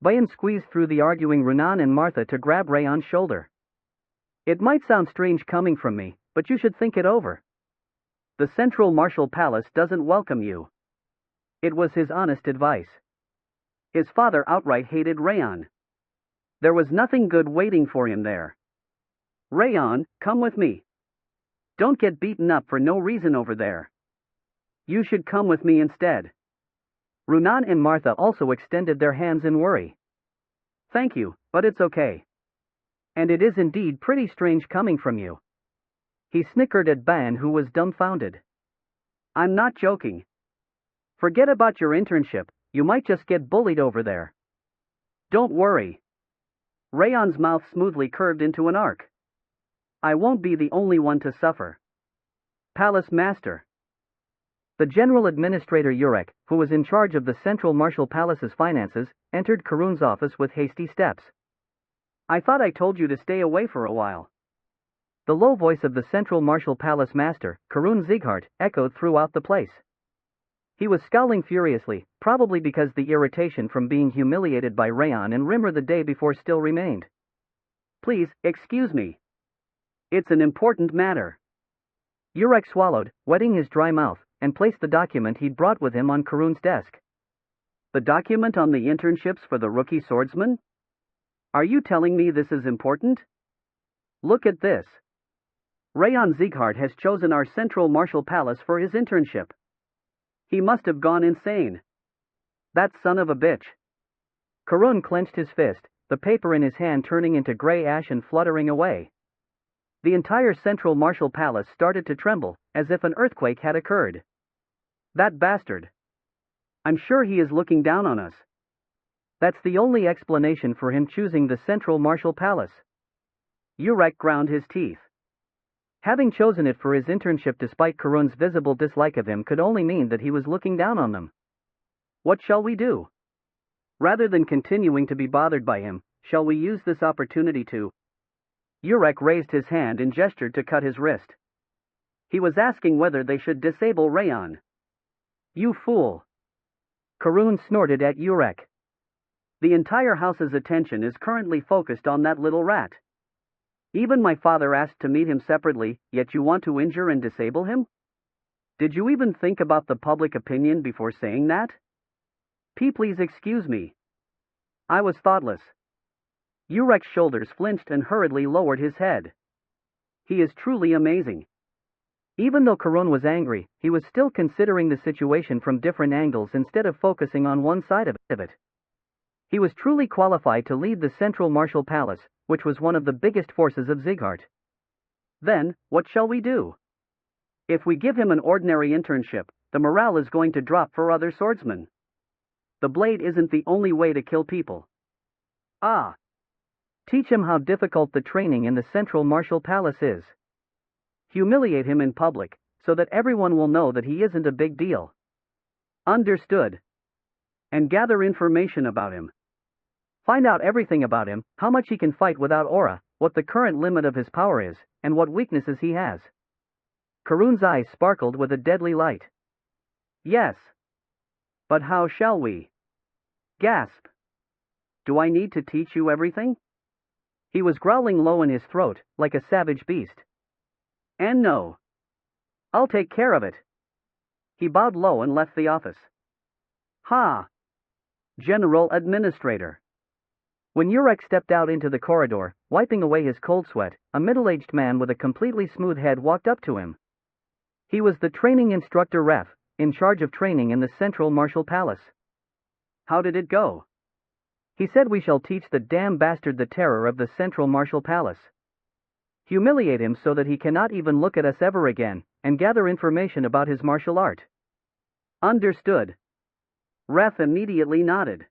Bayan squeezed through the arguing Runan and Martha to grab Raon's shoulder. It might sound strange coming from me, but you should think it over. The Central Martial Palace doesn't welcome you. It was his honest advice. His father outright hated Raon. There was nothing good waiting for him there. Raon, come with me. Don't get beaten up for no reason over there. You should come with me instead. Runan and Martha also extended their hands in worry. Thank you, but it's okay. And it is indeed pretty strange coming from you. He snickered at Ban, who was dumbfounded. I'm not joking. Forget about your internship, you might just get bullied over there. Don't worry. Raon's mouth smoothly curved into an arc. I won't be the only one to suffer. Palace Master. The General Administrator Urek, who was in charge of the Central Martial Palace's finances, entered Karun's office with hasty steps. I thought I told you to stay away for a while. The low voice of the Central Martial Palace Master, Karun Sieghart, echoed throughout the place. He was scowling furiously, probably because the irritation from being humiliated by Raon and Rimmer the day before still remained. Please, excuse me. It's an important matter. Urek swallowed, wetting his dry mouth, and placed the document he'd brought with him on Karun's desk. The document on the internships for the rookie swordsman? Are you telling me this is important? Look at this. Raon Sieghart has chosen our Central Martial Palace for his internship. He must have gone insane. That son of a bitch. Karun clenched his fist, the paper in his hand turning into gray ash and fluttering away. The entire central martial palace started to tremble, as if an earthquake had occurred. That bastard. I'm sure he is looking down on us. That's the only explanation for him choosing the central martial palace. Urek ground his teeth. Having chosen it for his internship despite Karun's visible dislike of him could only mean that he was looking down on them. What shall we do? Rather than continuing to be bothered by him, shall we use this opportunity to... Urek raised his hand and gestured to cut his wrist. He was asking whether they should disable Raon. You fool! Karun snorted at Urek. The entire house's attention is currently focused on that little rat. Even my father asked to meet him separately, yet you want to injure and disable him? Did you even think about the public opinion before saying that? Please excuse me. I was thoughtless. Urek's shoulders flinched and hurriedly lowered his head. He is truly amazing. Even though Karun was angry, he was still considering the situation from different angles instead of focusing on one side of it. He was truly qualified to lead the Central Martial Palace, which was one of the biggest forces of Zighart. Then, what shall we do? If we give him an ordinary internship, the morale is going to drop for other swordsmen. The blade isn't the only way to kill people. Teach him how difficult the training in the Central Martial Palace is. Humiliate him in public, so that everyone will know that he isn't a big deal. Understood. And gather information about him. Find out everything about him, how much he can fight without aura, what the current limit of his power is, and what weaknesses he has. Karun's eyes sparkled with a deadly light. Yes. But how shall we? Gasp. Do I need to teach you everything? He was growling low in his throat, like a savage beast. And no. I'll take care of it. He bowed low and left the office. Ha! General Administrator. When Urek stepped out into the corridor, wiping away his cold sweat, a middle-aged man with a completely smooth head walked up to him. He was the training instructor Ref, in charge of training in the Central Martial Palace. How did it go? He said we shall teach the damn bastard the terror of the Central Martial Palace. Humiliate him so that he cannot even look at us ever again, and gather information about his martial art. Understood. Ref immediately nodded.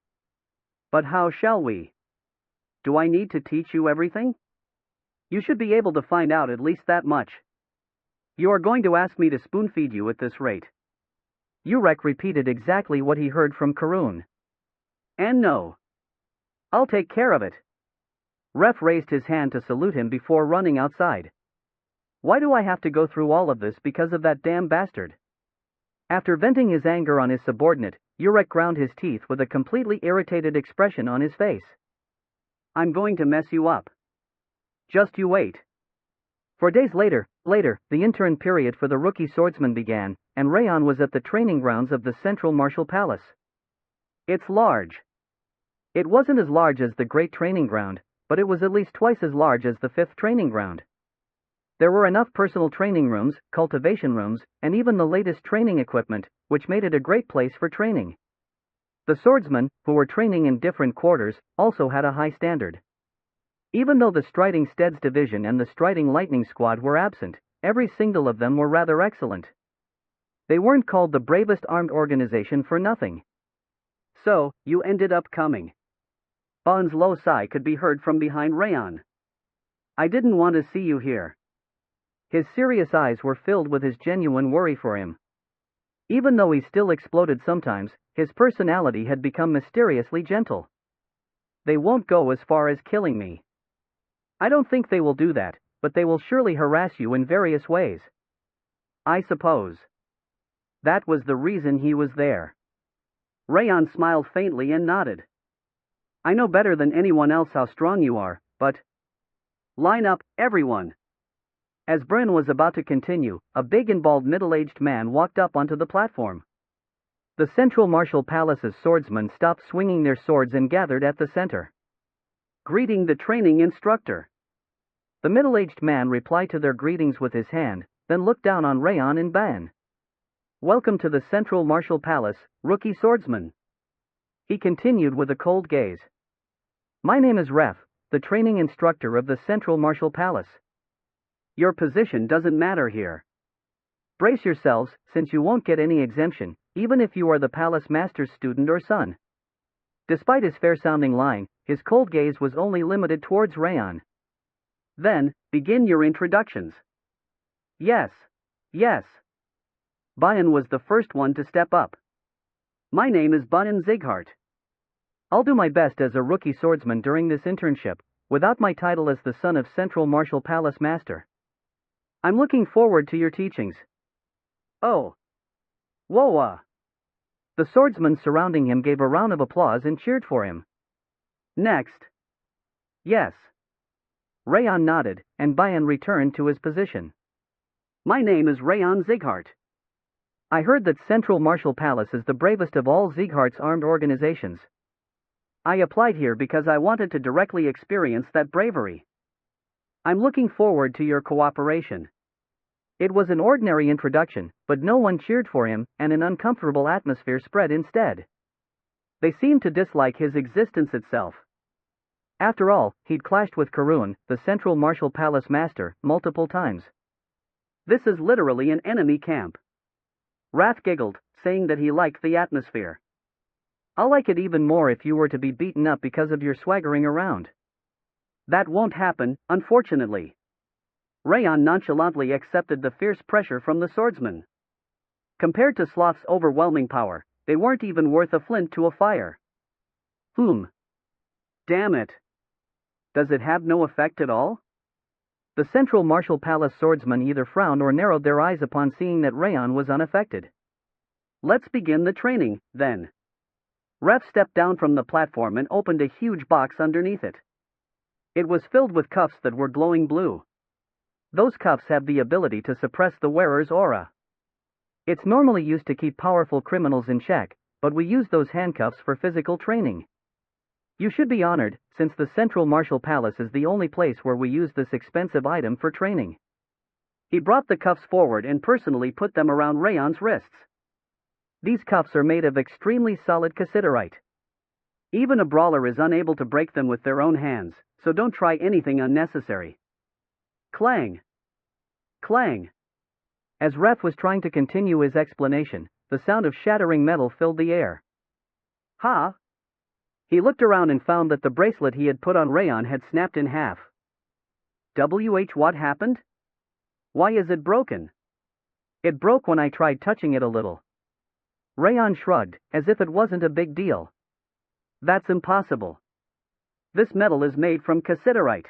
But how shall we? Do I need to teach you everything? You should be able to find out at least that much. You are going to ask me to spoon-feed you at this rate. Urek repeated exactly what he heard from Karun. And no. I'll take care of it. Ref raised his hand to salute him before running outside. Why do I have to go through all of this because of that damn bastard? After venting his anger on his subordinate, Urek ground his teeth with a completely irritated expression on his face. I'm going to mess you up. Just you wait. For days later, the intern period for the rookie swordsman began, and Raon was at the training grounds of the Central Martial Palace. It's large. It wasn't as large as the Great Training Ground, but it was at least twice as large as the Fifth Training Ground. There were enough personal training rooms, cultivation rooms, and even the latest training equipment, which made it a great place for training. The swordsmen, who were training in different quarters, also had a high standard. Even though the Striding Steads Division and the Striding Lightning Squad were absent, every single of them were rather excellent. They weren't called the bravest armed organization for nothing. So, you ended up coming. Bon's low sigh could be heard from behind Raon. I didn't want to see you here. His serious eyes were filled with his genuine worry for him. Even though he still exploded sometimes, his personality had become mysteriously gentle. They won't go as far as killing me. I don't think they will do that, but they will surely harass you in various ways. I suppose. That was the reason he was there. Raon smiled faintly and nodded. I know better than anyone else how strong you are, but... Line up, everyone! As Bryn was about to continue, a big and bald middle-aged man walked up onto the platform. The Central Martial Palace's swordsmen stopped swinging their swords and gathered at the center. Greeting the training instructor. The middle-aged man replied to their greetings with his hand, then looked down on Raon and Ban. Welcome to the Central Martial Palace, rookie swordsman. He continued with a cold gaze. My name is Ref, the training instructor of the Central Martial Palace. Your position doesn't matter here. Brace yourselves, since you won't get any exemption, even if you are the palace master's student or son. Despite his fair-sounding line, his cold gaze was only limited towards Raon. Then, begin your introductions. Yes. Bayan was the first one to step up. My name is Bayan Zighart. I'll do my best as a rookie swordsman during this internship, without my title as the son of Central Martial Palace Master. I'm looking forward to your teachings. Oh. Whoa. The swordsmen surrounding him gave a round of applause and cheered for him. Next. Yes. Raon nodded, and Bayan returned to his position. My name is Raon Zighart. I heard that Central Martial Palace is the bravest of all Zighart's armed organizations. I applied here because I wanted to directly experience that bravery. I'm looking forward to your cooperation. It was an ordinary introduction, but no one cheered for him, and an uncomfortable atmosphere spread instead. They seemed to dislike his existence itself. After all, he'd clashed with Karun, the Central Martial Palace Master, multiple times. This is literally an enemy camp. Wrath giggled, saying that he liked the atmosphere. I'll like it even more if you were to be beaten up because of your swaggering around. That won't happen, unfortunately. Raon nonchalantly accepted the fierce pressure from the swordsman. Compared to Sloth's overwhelming power, they weren't even worth a flint to a fire. Damn it. Does it have no effect at all? The Central Martial Palace swordsmen either frowned or narrowed their eyes upon seeing that Raon was unaffected. Let's begin the training, then. Ref stepped down from the platform and opened a huge box underneath it. It was filled with cuffs that were glowing blue. Those cuffs have the ability to suppress the wearer's aura. It's normally used to keep powerful criminals in check, but we use those handcuffs for physical training. You should be honored, since the Central Martial Palace is the only place where we use this expensive item for training. He brought the cuffs forward and personally put them around Raon's wrists. These cuffs are made of extremely solid cassiterite. Even a brawler is unable to break them with their own hands, so don't try anything unnecessary. Clang! Clang! As Ref was trying to continue his explanation, the sound of shattering metal filled the air. Ha! He looked around and found that the bracelet he had put on Raon had snapped in half. What happened? Why is it broken? It broke when I tried touching it a little. Raon shrugged, as if it wasn't a big deal. That's impossible. This metal is made from cassiterite.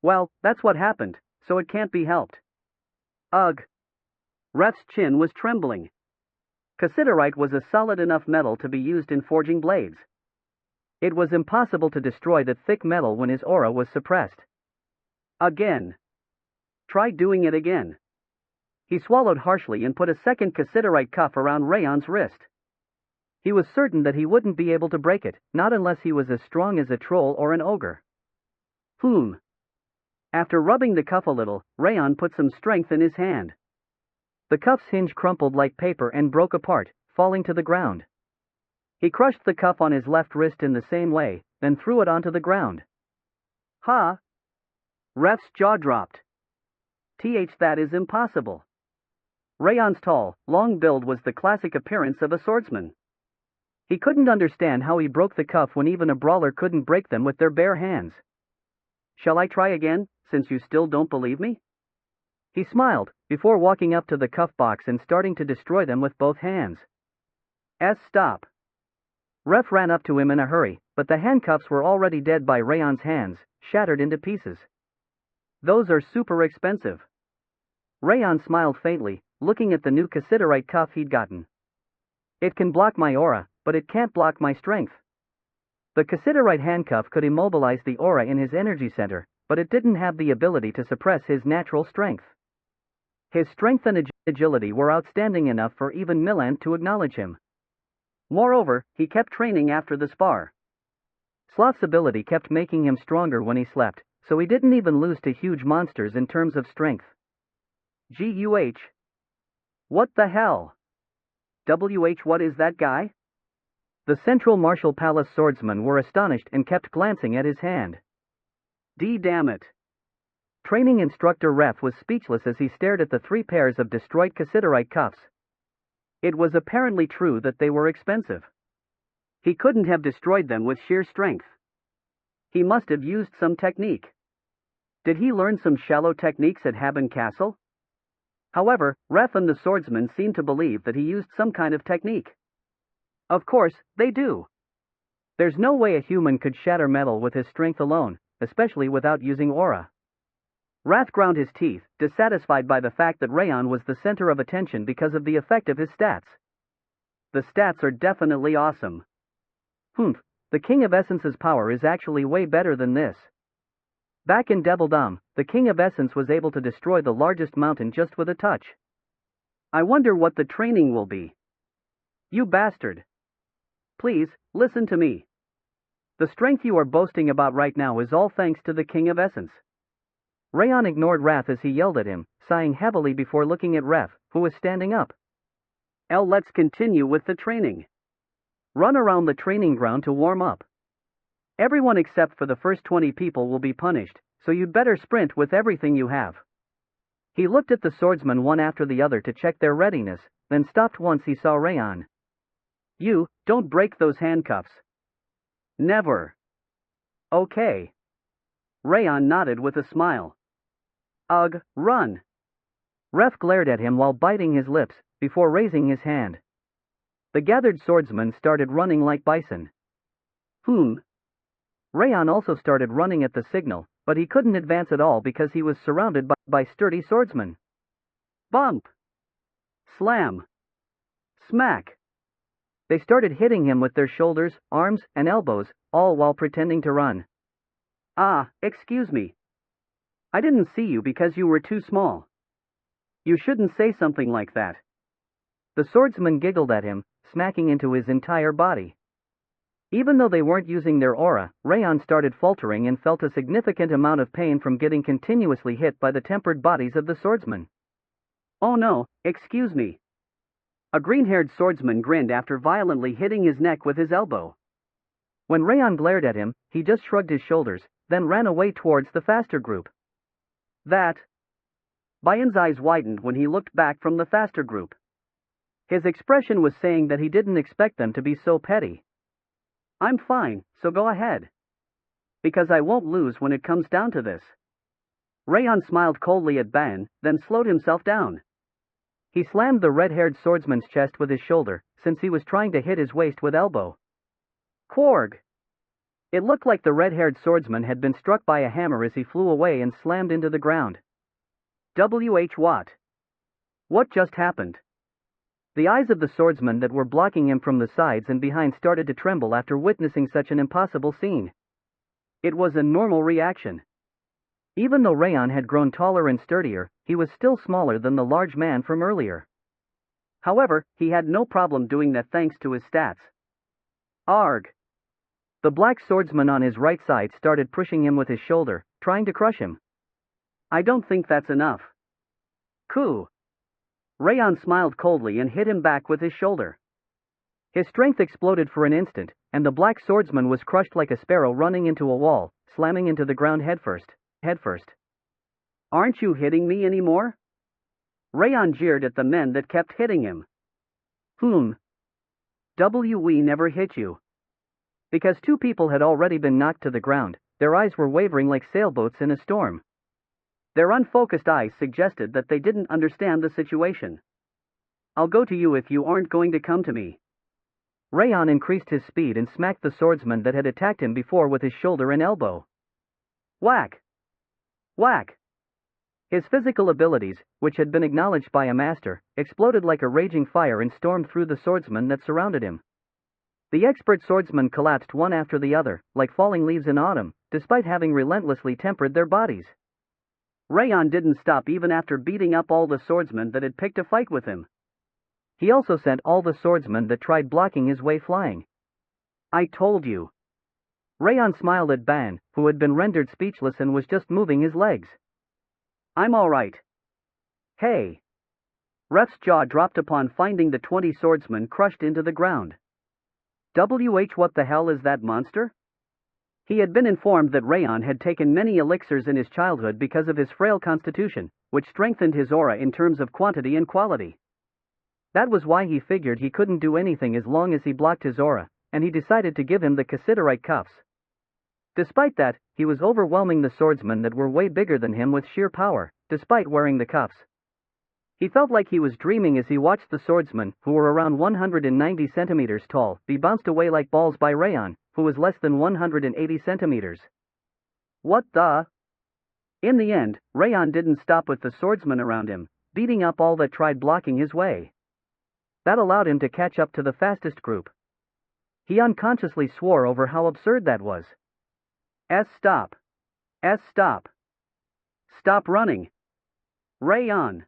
Well, that's what happened, so it can't be helped. Ugh. Ref's chin was trembling. Cassiterite was a solid enough metal to be used in forging blades. It was impossible to destroy the thick metal when his aura was suppressed. Again. Try doing it again. He swallowed harshly and put a second cassiterite cuff around Raon's wrist. He was certain that he wouldn't be able to break it, not unless he was as strong as a troll or an ogre. After rubbing the cuff a little, Raon put some strength in his hand. The cuff's hinge crumpled like paper and broke apart, falling to the ground. He crushed the cuff on his left wrist in the same way, then threw it onto the ground. Ha! Ref's jaw dropped. That is impossible. Raon's tall, long build was the classic appearance of a swordsman. He couldn't understand how he broke the cuff when even a brawler couldn't break them with their bare hands. Shall I try again, since you still don't believe me? He smiled, before walking up to the cuff box and starting to destroy them with both hands. Stop. Ref ran up to him in a hurry, but the handcuffs were already dead by Raon's hands, shattered into pieces. Those are super expensive. Raon smiled faintly, looking at the new cassiterite cuff he'd gotten. It can block my aura, but it can't block my strength. The cassiterite handcuff could immobilize the aura in his energy center, but it didn't have the ability to suppress his natural strength. His strength and agility were outstanding enough for even Milan to acknowledge him. Moreover, he kept training after the spar. Sloth's ability kept making him stronger when he slept, so he didn't even lose to huge monsters in terms of strength. What the hell? What is that guy? The Central Martial Palace swordsmen were astonished and kept glancing at his hand. Damn it. Training instructor Ref was speechless as he stared at the 3 pairs of destroyed cassiterite cuffs. It was apparently true that they were expensive. He couldn't have destroyed them with sheer strength. He must have used some technique. Did he learn some shallow techniques at Haben Castle? However, Ref and the swordsman seemed to believe that he used some kind of technique. Of course, they do. There's no way a human could shatter metal with his strength alone, especially without using aura. Wrath ground his teeth, dissatisfied by the fact that Raon was the center of attention because of the effect of his stats. The stats are definitely awesome. The King of Essence's power is actually way better than this. Back in Devilldom, the King of Essence was able to destroy the largest mountain just with a touch. I wonder what the training will be. You bastard. Please, listen to me. The strength you are boasting about right now is all thanks to the King of Essence. Raon ignored Wrath as he yelled at him, sighing heavily before looking at Ref, who was standing up. Let's continue with the training. Run around the training ground to warm up. Everyone except for the first 20 people will be punished, so you'd better sprint with everything you have. He looked at the swordsmen one after the other to check their readiness, then stopped once he saw Raon. You, don't break those handcuffs. Never. Okay. Raon nodded with a smile. Ugh, run. Ref glared at him while biting his lips, before raising his hand. The gathered swordsmen started running like bison. Raon also started running at the signal, but he couldn't advance at all because he was surrounded by sturdy swordsmen. Bump! Slam! Smack! They started hitting him with their shoulders, arms, and elbows, all while pretending to run. Excuse me. I didn't see you because you were too small. You shouldn't say something like that. The swordsman giggled at him, smacking into his entire body. Even though they weren't using their aura, Raon started faltering and felt a significant amount of pain from getting continuously hit by the tempered bodies of the swordsmen. Oh no, excuse me. A green-haired swordsman grinned after violently hitting his neck with his elbow. When Raon glared at him, he just shrugged his shoulders, then ran away towards the faster group. Bayan's eyes widened when he looked back from the faster group. His expression was saying that he didn't expect them to be so petty. I'm fine, so go ahead. Because I won't lose when it comes down to this. Raon smiled coldly at Bayan, then slowed himself down. He slammed the red-haired swordsman's chest with his shoulder, since he was trying to hit his waist with elbow. Quarg! It looked like the red-haired swordsman had been struck by a hammer as he flew away and slammed into the ground. What? What just happened? The eyes of the swordsmen that were blocking him from the sides and behind started to tremble after witnessing such an impossible scene. It was a normal reaction. Even though Raon had grown taller and sturdier, he was still smaller than the large man from earlier. However, he had no problem doing that thanks to his stats. Arg! The black swordsman on his right side started pushing him with his shoulder, trying to crush him. I don't think that's enough. Coup! Raon smiled coldly and hit him back with his shoulder. His strength exploded for an instant, and the black swordsman was crushed like a sparrow running into a wall, slamming into the ground headfirst. Aren't you hitting me anymore? Raon jeered at the men that kept hitting him. We never hit you. Because 2 people had already been knocked to the ground, their eyes were wavering like sailboats in a storm. Their unfocused eyes suggested that they didn't understand the situation. I'll go to you if you aren't going to come to me. Raon increased his speed and smacked the swordsman that had attacked him before with his shoulder and elbow. Whack! Whack! His physical abilities, which had been acknowledged by a master, exploded like a raging fire and stormed through the swordsmen that surrounded him. The expert swordsmen collapsed one after the other, like falling leaves in autumn, despite having relentlessly tempered their bodies. Raon didn't stop even after beating up all the swordsmen that had picked a fight with him. He also sent all the swordsmen that tried blocking his way flying. I told you. Raon smiled at Ban, who had been rendered speechless and was just moving his legs. I'm all right. Hey! Ref's jaw dropped upon finding the 20 swordsmen crushed into the ground. What the hell is that monster? He had been informed that Raon had taken many elixirs in his childhood because of his frail constitution, which strengthened his aura in terms of quantity and quality. That was why he figured he couldn't do anything as long as he blocked his aura, and he decided to give him the cassiterite cuffs. Despite that, he was overwhelming the swordsmen that were way bigger than him with sheer power, despite wearing the cuffs. He felt like he was dreaming as he watched the swordsmen, who were around 190 centimeters tall, be bounced away like balls by Raon, who was less than 180 centimeters. What the? In the end, Raon didn't stop with the swordsmen around him, beating up all that tried blocking his way. That allowed him to catch up to the fastest group. He unconsciously swore over how absurd that was. Stop. Stop. Stop running. Raon.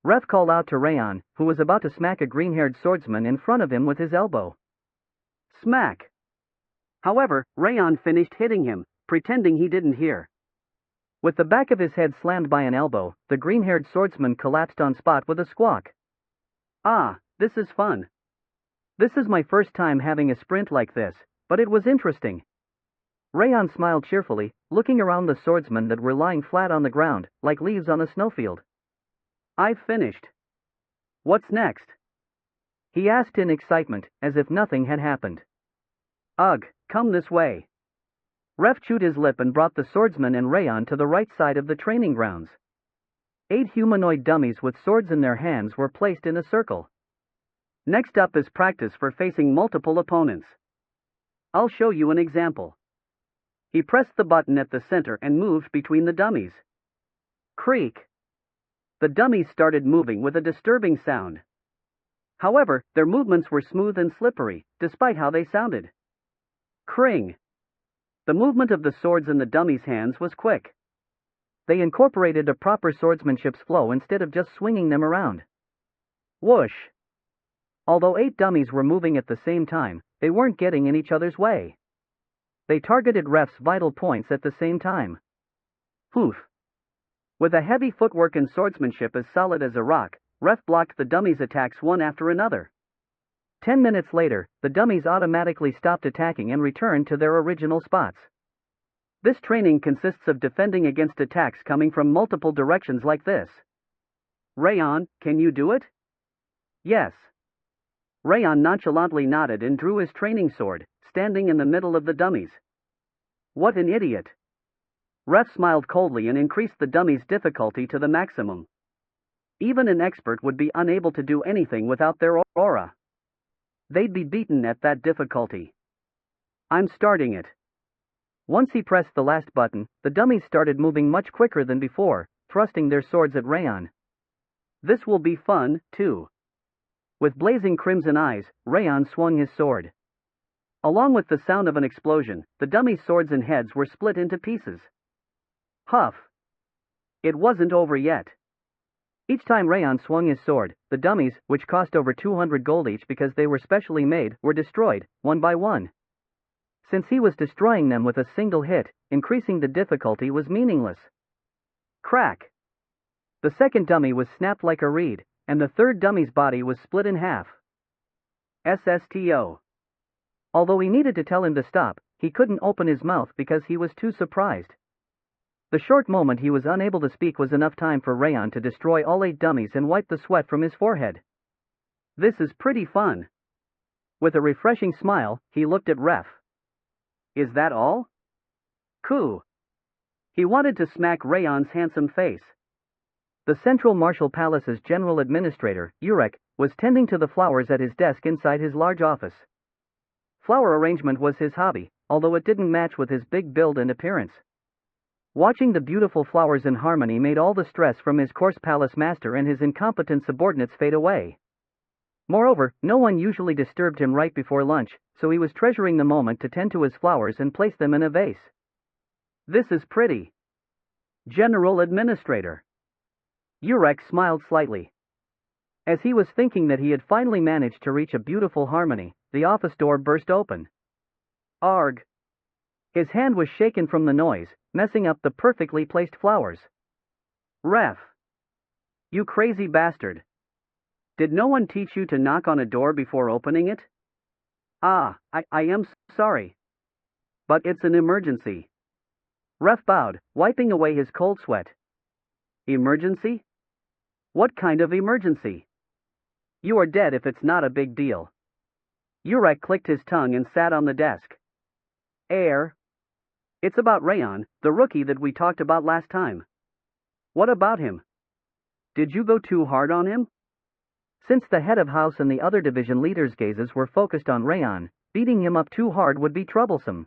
Ref called out to Raon, who was about to smack a green-haired swordsman in front of him with his elbow. Smack. However, Raon finished hitting him, pretending he didn't hear. With the back of his head slammed by an elbow, the green-haired swordsman collapsed on spot with a squawk. Ah, this is fun. This is my first time having a sprint like this, but it was interesting. Raon smiled cheerfully, looking around the swordsmen that were lying flat on the ground, like leaves on a snowfield. I've finished. What's next? He asked in excitement, as if nothing had happened. Ugh, come this way. Ref chewed his lip and brought the swordsman and Raon to the right side of the training grounds. 8 humanoid dummies with swords in their hands were placed in a circle. Next up is practice for facing multiple opponents. I'll show you an example. He pressed the button at the center and moved between the dummies. Creak. The dummies started moving with a disturbing sound. However, their movements were smooth and slippery, despite how they sounded. Cring. The movement of the swords in the dummies' hands was quick. They incorporated a proper swordsmanship's flow instead of just swinging them around. Whoosh. Although 8 dummies were moving at the same time, they weren't getting in each other's way. They targeted Ref's vital points at the same time. Poof. With a heavy footwork and swordsmanship as solid as a rock, Ref blocked the dummies' attacks one after another. 10 minutes later, the dummies automatically stopped attacking and returned to their original spots. This training consists of defending against attacks coming from multiple directions like this. Raon, can you do it? Yes. Raon nonchalantly nodded and drew his training sword, standing in the middle of the dummies. What an idiot. Ref smiled coldly and increased the dummies' difficulty to the maximum. Even an expert would be unable to do anything without their aura. They'd be beaten at that difficulty. I'm starting it. Once he pressed the last button, the dummies started moving much quicker than before, thrusting their swords at Raon. This will be fun, too. With blazing crimson eyes, Raon swung his sword. Along with the sound of an explosion, the dummies' swords and heads were split into pieces. Huff. It wasn't over yet. Each time Raon swung his sword, the dummies, which cost over 200 gold each because they were specially made, were destroyed, one by one. Since he was destroying them with a single hit, increasing the difficulty was meaningless. Crack. The second dummy was snapped like a reed, and the third dummy's body was split in half. SSTO. Although he needed to tell him to stop, he couldn't open his mouth because he was too surprised. The short moment he was unable to speak was enough time for Raon to destroy all 8 dummies and wipe the sweat from his forehead. This is pretty fun. With a refreshing smile, he looked at Ref. Is that all? Cool. He wanted to smack Raon's handsome face. The Central Martial Palace's general administrator, Urek, was tending to the flowers at his desk inside his large office. Flower arrangement was his hobby, although it didn't match with his big build and appearance. Watching the beautiful flowers in harmony made all the stress from his coarse palace master and his incompetent subordinates fade away. Moreover, no one usually disturbed him right before lunch, so he was treasuring the moment to tend to his flowers and place them in a vase. This is pretty. General Administrator. Urek smiled slightly. As he was thinking that he had finally managed to reach a beautiful harmony, the office door burst open. Arg. His hand was shaken from the noise, messing up the perfectly placed flowers. Ref. You crazy bastard. Did no one teach you to knock on a door before opening it? Ah, I am sorry. But it's an emergency. Ref bowed, wiping away his cold sweat. Emergency? What kind of emergency? You are dead if it's not a big deal. Urek clicked his tongue and sat on the desk. Air. It's about Raon, the rookie that we talked about last time. What about him? Did you go too hard on him? Since the head of house and the other division leaders' gazes were focused on Raon, beating him up too hard would be troublesome.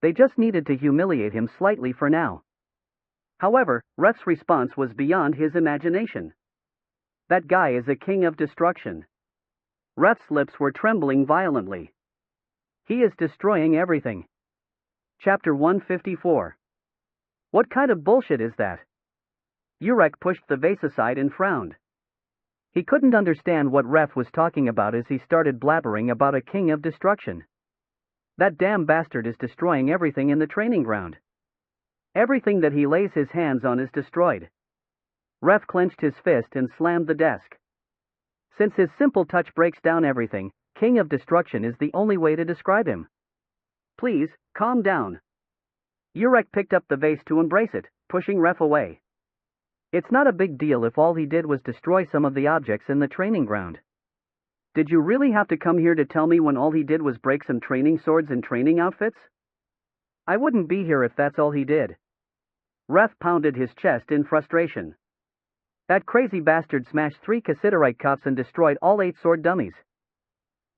They just needed to humiliate him slightly for now. However, Ref's response was beyond his imagination. That guy is a king of destruction. Ref's lips were trembling violently. He is destroying everything. Chapter 154. What kind of bullshit is that? Urek pushed the vase aside and frowned. He couldn't understand what Ref was talking about as he started blabbering about a king of destruction. That damn bastard is destroying everything in the training ground. Everything that he lays his hands on is destroyed. Ref clenched his fist and slammed the desk. Since his simple touch breaks down everything, king of destruction is the only way to describe him. Please, calm down. Urek picked up the vase to embrace it, pushing Ref away. It's not a big deal if all he did was destroy some of the objects in the training ground. Did you really have to come here to tell me when all he did was break some training swords and training outfits? I wouldn't be here if that's all he did. Ref pounded his chest in frustration. That crazy bastard smashed 3 cassiterite cups and destroyed all 8 sword dummies.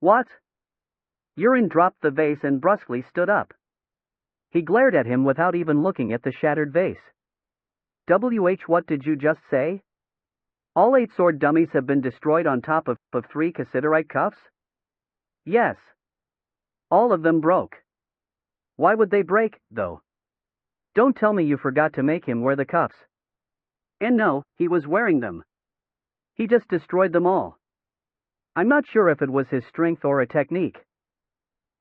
What? Urin dropped the vase and brusquely stood up. He glared at him without even looking at the shattered vase. What did you just say? All 8 sword dummies have been destroyed on top of 3 cassiterite cups? Yes. All of them broke. Why would they break, though? Don't tell me you forgot to make him wear the cuffs. And no, he was wearing them. He just destroyed them all. I'm not sure if it was his strength or a technique.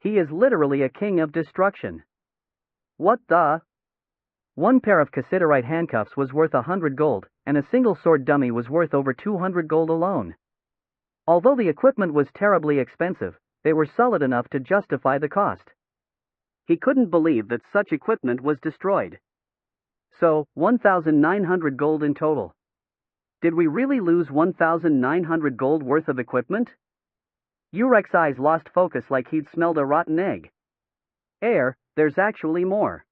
He is literally a king of destruction. What the? 1 pair of cassiterite handcuffs was worth 100 gold, and a single sword dummy was worth over 200 gold alone. Although the equipment was terribly expensive, they were solid enough to justify the cost. He couldn't believe that such equipment was destroyed. So, 1,900 gold in total. Did we really lose 1,900 gold worth of equipment? Urek's eyes lost focus like he'd smelled a rotten egg. There's actually more.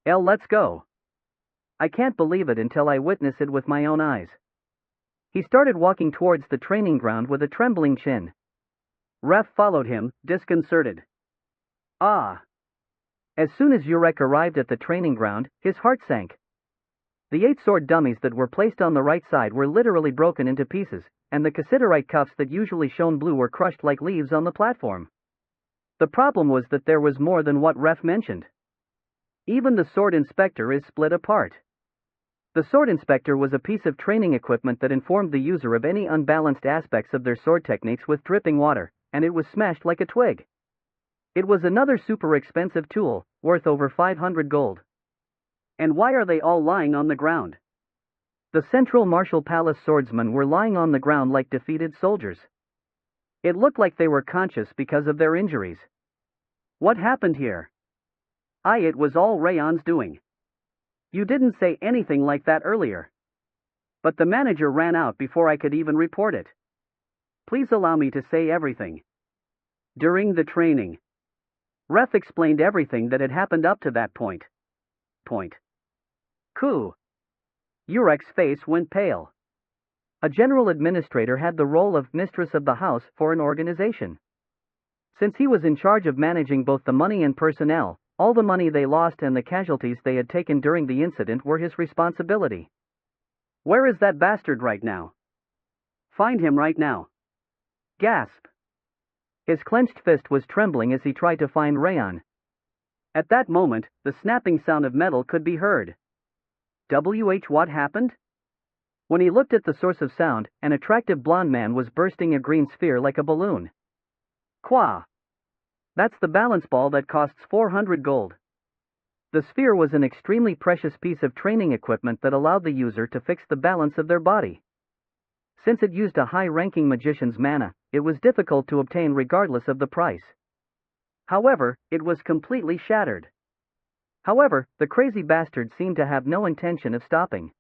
Let's go. I can't believe it until I witness it with my own eyes. He started walking towards the training ground with a trembling chin. Ref followed him, disconcerted. Ah. As soon as Urek arrived at the training ground, his heart sank. The 8 sword dummies that were placed on the right side were literally broken into pieces, and the cassiterite cuffs that usually shone blue were crushed like leaves on the platform. The problem was that there was more than what Ref mentioned. Even the sword inspector is split apart. The sword inspector was a piece of training equipment that informed the user of any unbalanced aspects of their sword techniques with dripping water, and it was smashed like a twig. It was another super expensive tool, worth over 500 gold. And why are they all lying on the ground? The Central Martial Palace swordsmen were lying on the ground like defeated soldiers. It looked like they were conscious because of their injuries. What happened here? It was all Raon's doing. You didn't say anything like that earlier. But the manager ran out before I could even report it. Please allow me to say everything. During the training, Ref explained everything that had happened up to that point. Coup. Urek's face went pale. A general administrator had the role of mistress of the house for an organization. Since he was in charge of managing both the money and personnel, all the money they lost and the casualties they had taken during the incident were his responsibility. Where is that bastard right now? Find him right now. Gasp. His clenched fist was trembling as he tried to find Raon. At that moment, the snapping sound of metal could be heard. What happened? When he looked at the source of sound, an attractive blonde man was bursting a green sphere like a balloon. Qua. That's the balance ball that costs 400 gold. The sphere was an extremely precious piece of training equipment that allowed the user to fix the balance of their body. Since it used a high-ranking magician's mana, it was difficult to obtain regardless of the price. However, it was completely shattered. However, the crazy bastard seemed to have no intention of stopping.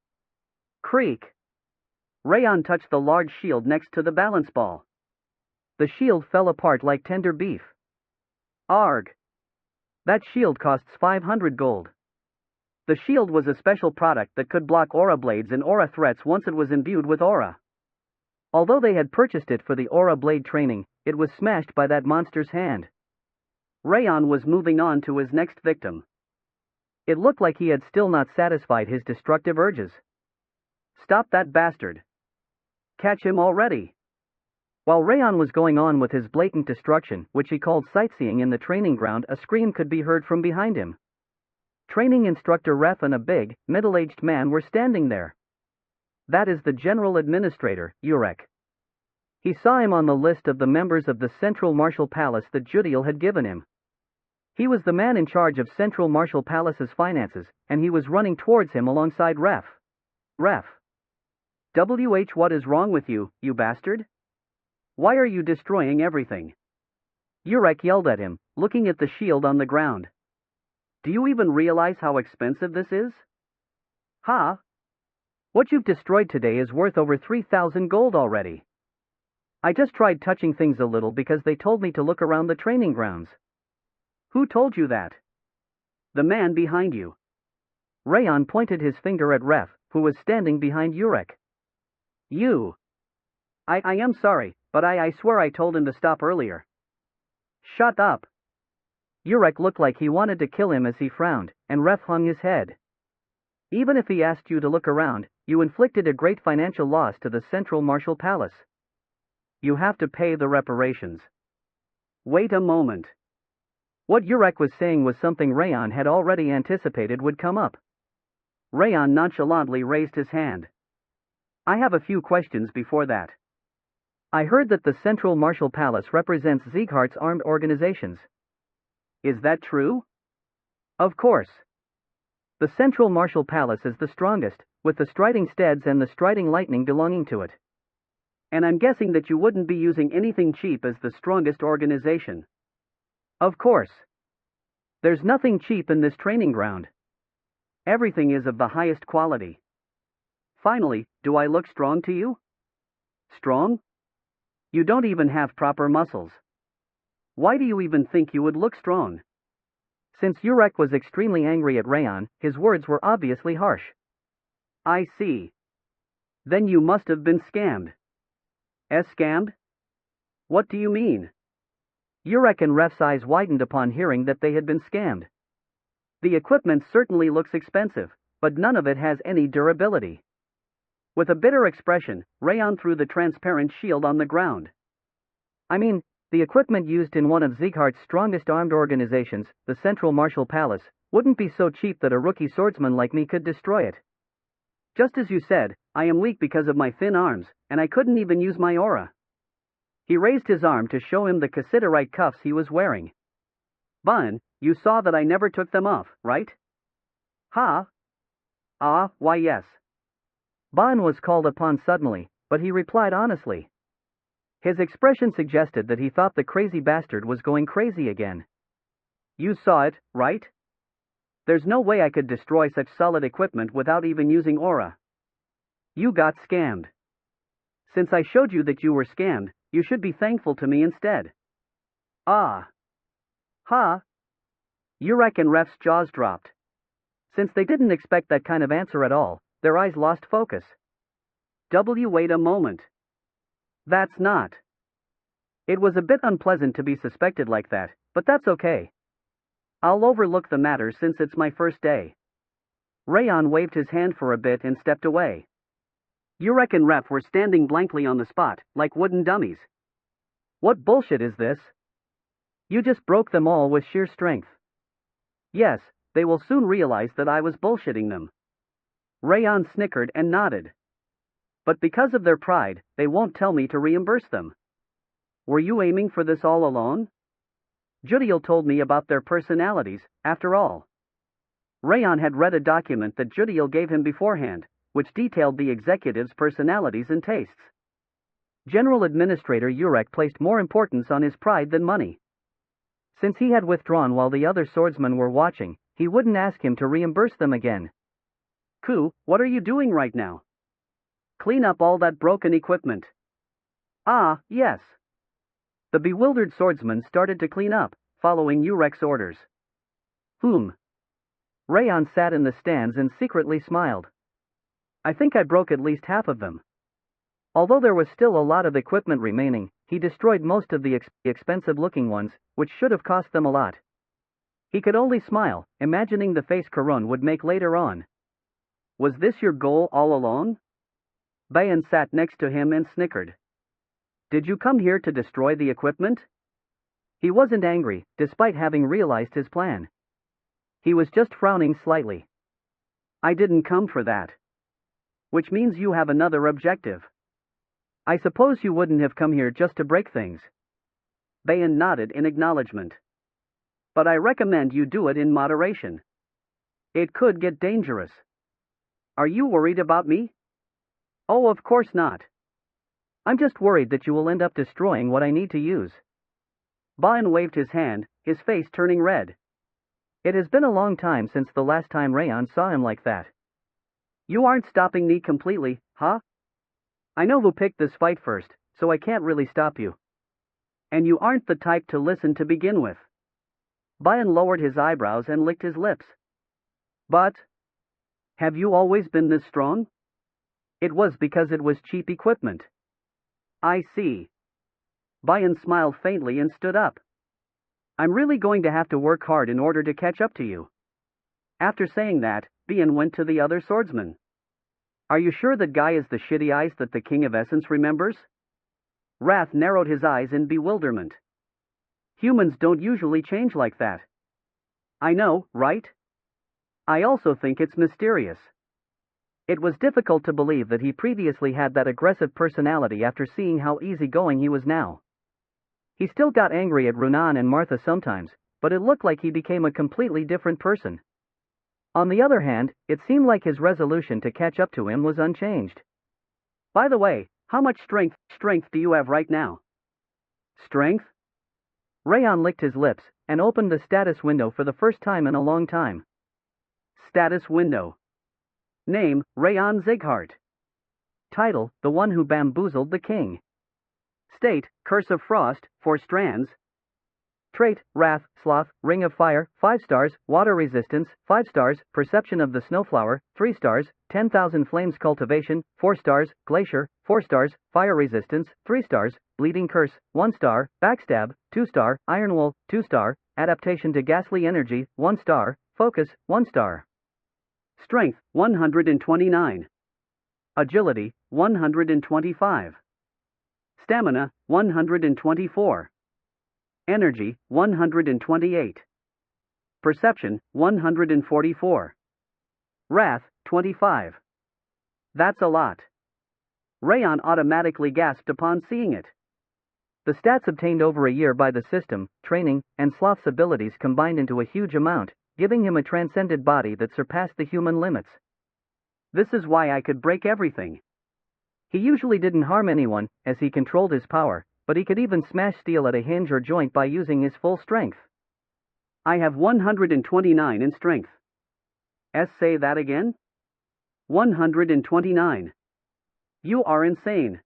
Creak! Raon touched the large shield next to the balance ball. The shield fell apart like tender beef. Arg! That shield costs 500 gold. The shield was a special product that could block aura blades and aura threats once it was imbued with aura. Although they had purchased it for the aura blade training, it was smashed by that monster's hand. Raon was moving on to his next victim. It looked like he had still not satisfied his destructive urges. Stop that bastard! Catch him already! While Raon was going on with his blatant destruction, which he called sightseeing in the training ground, a scream could be heard from behind him. Training instructor Ref and a big, middle-aged man were standing there. That is the General Administrator, Urek. He saw him on the list of the members of the Central Martial Palace that Judiel had given him. He was the man in charge of Central Martial Palace's finances, and he was running towards him alongside Ref. Ref. What is wrong with you, you bastard? Why are you destroying everything? Urek yelled at him, looking at the shield on the ground. Do you even realize how expensive this is? Ha! What you've destroyed today is worth over 3,000 gold already. I just tried touching things a little because they told me to look around the training grounds. Who told you that? The man behind you. Raon pointed his finger at Ref, who was standing behind Urek. You. I am sorry, but I swear I told him to stop earlier. Shut up. Urek looked like he wanted to kill him as he frowned, and Ref hung his head. Even if he asked you to look around, you inflicted a great financial loss to the Central Martial Palace. You have to pay the reparations. Wait a moment. What Urek was saying was something Raon had already anticipated would come up. Raon nonchalantly raised his hand. I have a few questions before that. I heard that the Central Martial Palace represents Sieghart's armed organizations. Is that true? Of course. The Central Martial Palace is the strongest, with the Striding Steads and the Striding Lightning belonging to it. And I'm guessing that you wouldn't be using anything cheap as the strongest organization. Of course. There's nothing cheap in this training ground. Everything is of the highest quality. Finally, do I look strong to you? Strong? You don't even have proper muscles. Why do you even think you would look strong? Since Urek was extremely angry at Raon, his words were obviously harsh. I see. Then you must have been scammed. Scammed? What do you mean? Urek and Ref's eyes widened upon hearing that they had been scammed. The equipment certainly looks expensive, but none of it has any durability. With a bitter expression, Raon threw the transparent shield on the ground. I mean, the equipment used in one of Sieghart's strongest armed organizations, the Central Martial Palace, wouldn't be so cheap that a rookie swordsman like me could destroy it. Just as you said, I am weak because of my thin arms, and I couldn't even use my aura. He raised his arm to show him the cassiterite cuffs he was wearing. Bun, you saw that I never took them off, right? Ha? Why yes. Bun was called upon suddenly, but he replied honestly. His expression suggested that he thought the crazy bastard was going crazy again. You saw it, right? There's no way I could destroy such solid equipment without even using aura. You got scammed. Since I showed you that you were scammed, you should be thankful to me instead. Ah. Ha. Urek and Ref's jaws dropped. Since they didn't expect that kind of answer at all, their eyes lost focus. Wait a moment. That's not. It was a bit unpleasant to be suspected like that, but that's okay. I'll overlook the matter since it's my first day. Raon waved his hand for a bit and stepped away. Urek and Ref were standing blankly on the spot, like wooden dummies. What bullshit is this? You just broke them all with sheer strength. Yes, they will soon realize that I was bullshitting them. Raon snickered and nodded. But because of their pride, they won't tell me to reimburse them. Were you aiming for this all along? Judiel told me about their personalities, after all. Raon had read a document that Judiel gave him beforehand, which detailed the executives' personalities and tastes. General Administrator Urek placed more importance on his pride than money. Since he had withdrawn while the other swordsmen were watching, he wouldn't ask him to reimburse them again. Ku, what are you doing right now? Clean up all that broken equipment. Ah, yes. The bewildered swordsman started to clean up, following Urek's orders. Raon sat in the stands and secretly smiled. I think I broke at least half of them. Although there was still a lot of equipment remaining, he destroyed most of the expensive-looking ones, which should have cost them a lot. He could only smile, imagining the face Karun would make later on. Was this your goal all along? Bayan sat next to him and snickered. Did you come here to destroy the equipment? He wasn't angry, despite having realized his plan. He was just frowning slightly. I didn't come for that. Which means you have another objective. I suppose you wouldn't have come here just to break things. Bayan nodded in acknowledgement. But I recommend you do it in moderation. It could get dangerous. Are you worried about me? Oh, of course not. I'm just worried that you will end up destroying what I need to use. Bayan waved his hand, his face turning red. It has been a long time since the last time Raon saw him like that. You aren't stopping me completely, huh? I know who picked this fight first, so I can't really stop you. And you aren't the type to listen to begin with. Bayan lowered his eyebrows and licked his lips. But, have you always been this strong? It was because it was cheap equipment. I see. Bayan smiled faintly and stood up. I'm really going to have to work hard in order to catch up to you. After saying that, Bayan went to the other swordsman. Are you sure that guy is the shitty eyes that the King of Essence remembers? Wrath narrowed his eyes in bewilderment. Humans don't usually change like that. I know, right? I also think it's mysterious. It was difficult to believe that he previously had that aggressive personality after seeing how easygoing he was now. He still got angry at Runan and Martha sometimes, but it looked like he became a completely different person. On the other hand, it seemed like his resolution to catch up to him was unchanged. By the way, how much strength do you have right now? Strength? Raon licked his lips, and opened the status window for the first time in a long time. Status window. Name, Raon Zighart. Title, The One Who Bamboozled the King. State, Curse of Frost, 4 strands. Trait, Wrath, Sloth, Ring of Fire, 5 stars, Water Resistance, 5 stars, Perception of the Snowflower, 3 stars, 10,000 Flames Cultivation, 4 stars, Glacier, 4 stars, Fire Resistance, 3 stars, Bleeding Curse, 1 star, Backstab, 2 star, Iron Wool, 2 star, Adaptation to Ghastly Energy, 1 star, Focus, 1 star. Strength, 129. Agility, 125. Stamina, 124. Energy, 128. Perception, 144. Wrath, 25. That's a lot. Raon automatically gasped upon seeing it. The stats obtained over a year by the system, training, and Sloth's abilities combined into a huge amount, giving him a transcended body that surpassed the human limits. This is why I could break everything. He usually didn't harm anyone, as he controlled his power, but he could even smash steel at a hinge or joint by using his full strength. I have 129 in strength. Say that again? 129. You are insane.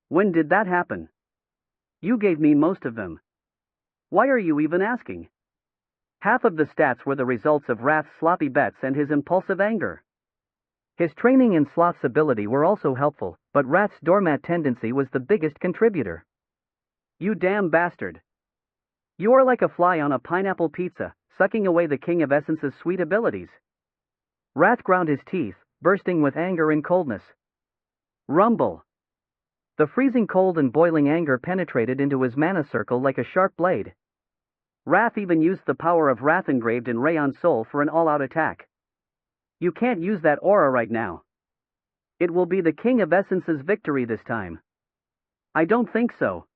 When did that happen? You gave me most of them. Why are you even asking? Half of the stats were the results of Wrath's sloppy bets and his impulsive anger. His training and Sloth's ability were also helpful, but Wrath's doormat tendency was the biggest contributor. You damn bastard. You are like a fly on a pineapple pizza, sucking away the King of Essence's sweet abilities. Wrath ground his teeth, bursting with anger and coldness. Rumble. The freezing cold and boiling anger penetrated into his mana circle like a sharp blade. Wrath even used the power of Wrath engraved in Raon's soul for an all-out attack. You can't use that aura right now. It will be the King of Essence's victory this time. I don't think so.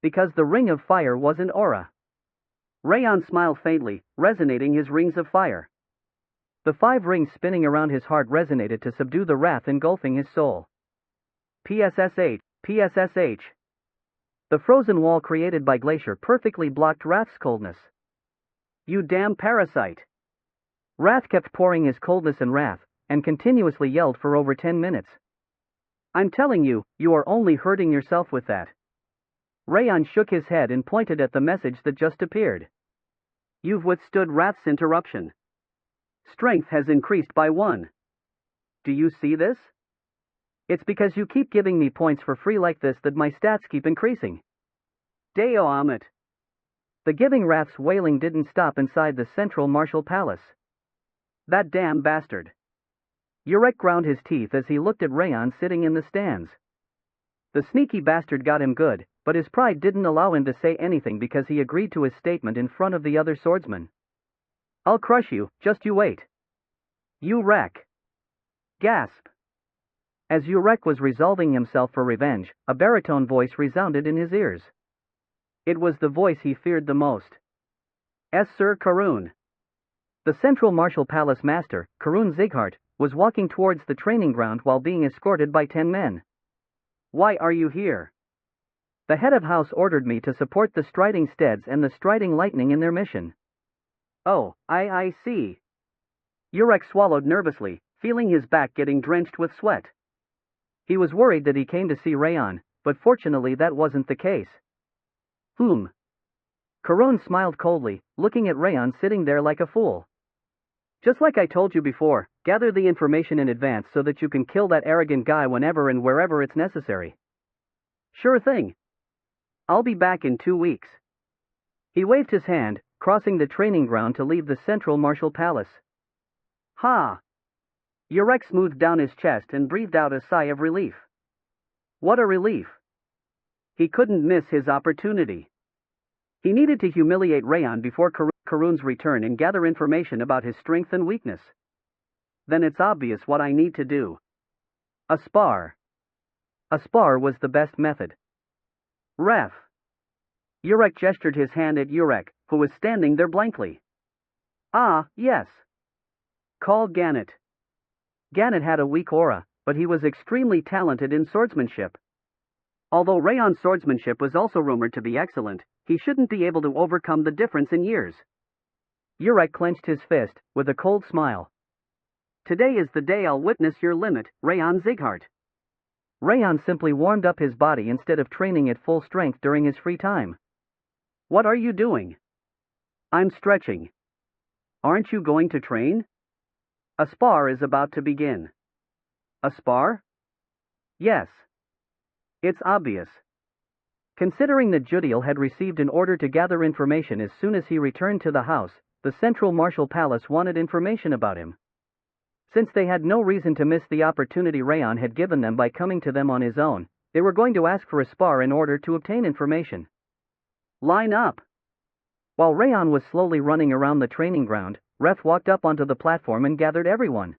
Because the Ring of Fire wasn't aura. Raon smiled faintly, resonating his rings of fire. The 5 rings spinning around his heart resonated to subdue the wrath engulfing his soul. PSSH, PSSH. The frozen wall created by glacier perfectly blocked Wrath's coldness. You damn parasite! Wrath kept pouring his coldness and wrath, and continuously yelled for over 10 minutes. I'm telling you, you are only hurting yourself with that. Raon shook his head and pointed at the message that just appeared. You've withstood Wrath's interruption. Strength has increased by 1. Do you see this? It's because you keep giving me points for free like this that my stats keep increasing. Daomet. The giving Wrath's wailing didn't stop inside the central martial palace. That damn bastard. Urek ground his teeth as he looked at Raon sitting in the stands. The sneaky bastard got him good, but his pride didn't allow him to say anything because he agreed to his statement in front of the other swordsman. I'll crush you, just you wait. Urek. Gasp. As Urek was resolving himself for revenge, a baritone voice resounded in his ears. It was the voice he feared the most. Sir Karun. The Central Martial Palace master, Karun Zighart, was walking towards the training ground while being escorted by 10 men. Why are you here? The head of house ordered me to support the Striding Steads and the Striding Lightning in their mission. Oh, I see. Urek swallowed nervously, feeling his back getting drenched with sweat. He was worried that he came to see Raon, but fortunately that wasn't the case. Karun smiled coldly, looking at Raon sitting there like a fool. Just like I told you before, gather the information in advance so that you can kill that arrogant guy whenever and wherever it's necessary. Sure thing. I'll be back in 2 weeks. He waved his hand, crossing the training ground to leave the Central Martial Palace. Ha! Urek smoothed down his chest and breathed out a sigh of relief. What a relief! He couldn't miss his opportunity. He needed to humiliate Raon before Karun's return and gather information about his strength and weakness. Then it's obvious what I need to do. A spar. A spar was the best method. Ref. Urek gestured his hand at Urek, who was standing there blankly. Ah, yes. Call Gannett. Gannett had a weak aura, but he was extremely talented in swordsmanship. Although Raon's swordsmanship was also rumored to be excellent, he shouldn't be able to overcome the difference in years. Urek clenched his fist, with a cold smile. Today is the day I'll witness your limit, Raon Zighart. Raon simply warmed up his body instead of training at full strength during his free time. What are you doing? I'm stretching. Aren't you going to train? A spar is about to begin. A spar? Yes. It's obvious. Considering that Judiel had received an order to gather information as soon as he returned to the house, the Central Martial Palace wanted information about him. Since they had no reason to miss the opportunity Raon had given them by coming to them on his own, they were going to ask for a spar in order to obtain information. Line up! While Raon was slowly running around the training ground, Ref walked up onto the platform and gathered everyone.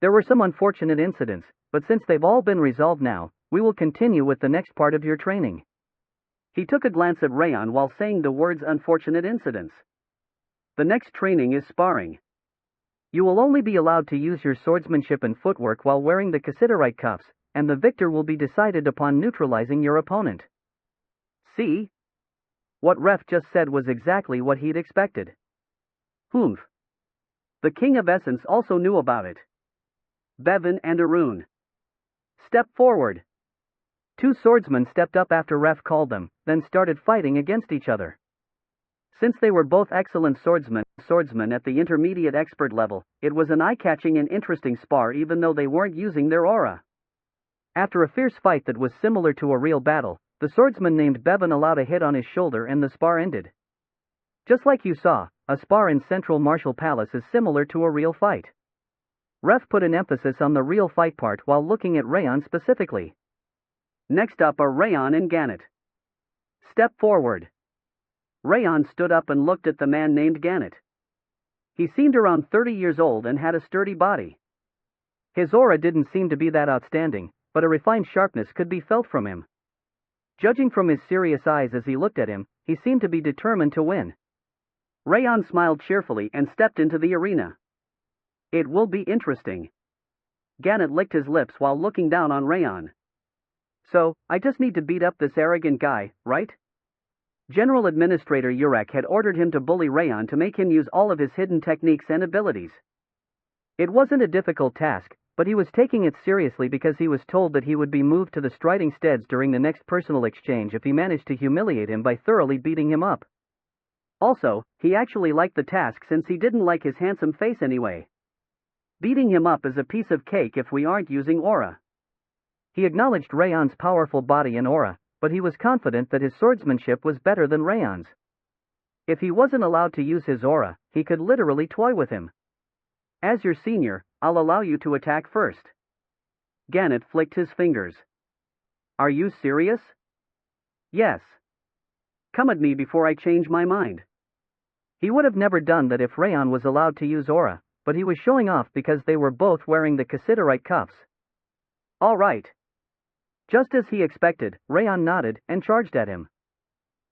There were some unfortunate incidents, but since they've all been resolved now, we will continue with the next part of your training. He took a glance at Raon while saying the words unfortunate incidents. The next training is sparring. You will only be allowed to use your swordsmanship and footwork while wearing the Cassiterite cuffs, and the victor will be decided upon neutralizing your opponent. See? What Ref just said was exactly what he'd expected. The King of Essence also knew about it. Bevan and Arun. Step forward. 2 swordsmen stepped up after Ref called them, then started fighting against each other. Since they were both excellent swordsmen at the intermediate expert level, it was an eye-catching and interesting spar even though they weren't using their aura. After a fierce fight that was similar to a real battle, the swordsman named Bevan allowed a hit on his shoulder and the spar ended. Just like you saw, a spar in Central Martial Palace is similar to a real fight. Ref put an emphasis on the real fight part while looking at Raon specifically. Next up are Raon and Gannett. Step forward. Raon stood up and looked at the man named Gannett. He seemed around 30 years old and had a sturdy body. His aura didn't seem to be that outstanding, but a refined sharpness could be felt from him. Judging from his serious eyes as he looked at him, he seemed to be determined to win. Raon smiled cheerfully and stepped into the arena. It will be interesting. Gannett licked his lips while looking down on Raon. So, I just need to beat up this arrogant guy, right? General Administrator Urek had ordered him to bully Raon to make him use all of his hidden techniques and abilities. It wasn't a difficult task, but he was taking it seriously because he was told that he would be moved to the striding steads during the next personal exchange if he managed to humiliate him by thoroughly beating him up. Also, he actually liked the task since he didn't like his handsome face anyway. Beating him up is a piece of cake if we aren't using aura. He acknowledged Raon's powerful body and aura, but he was confident that his swordsmanship was better than Raon's. If he wasn't allowed to use his aura, he could literally toy with him. As your senior, I'll allow you to attack first. Gannett flicked his fingers. Are you serious? Yes. Come at me before I change my mind. He would have never done that if Raon was allowed to use aura, but he was showing off because they were both wearing the cassiterite cuffs. All right. Just as he expected, Raon nodded and charged at him.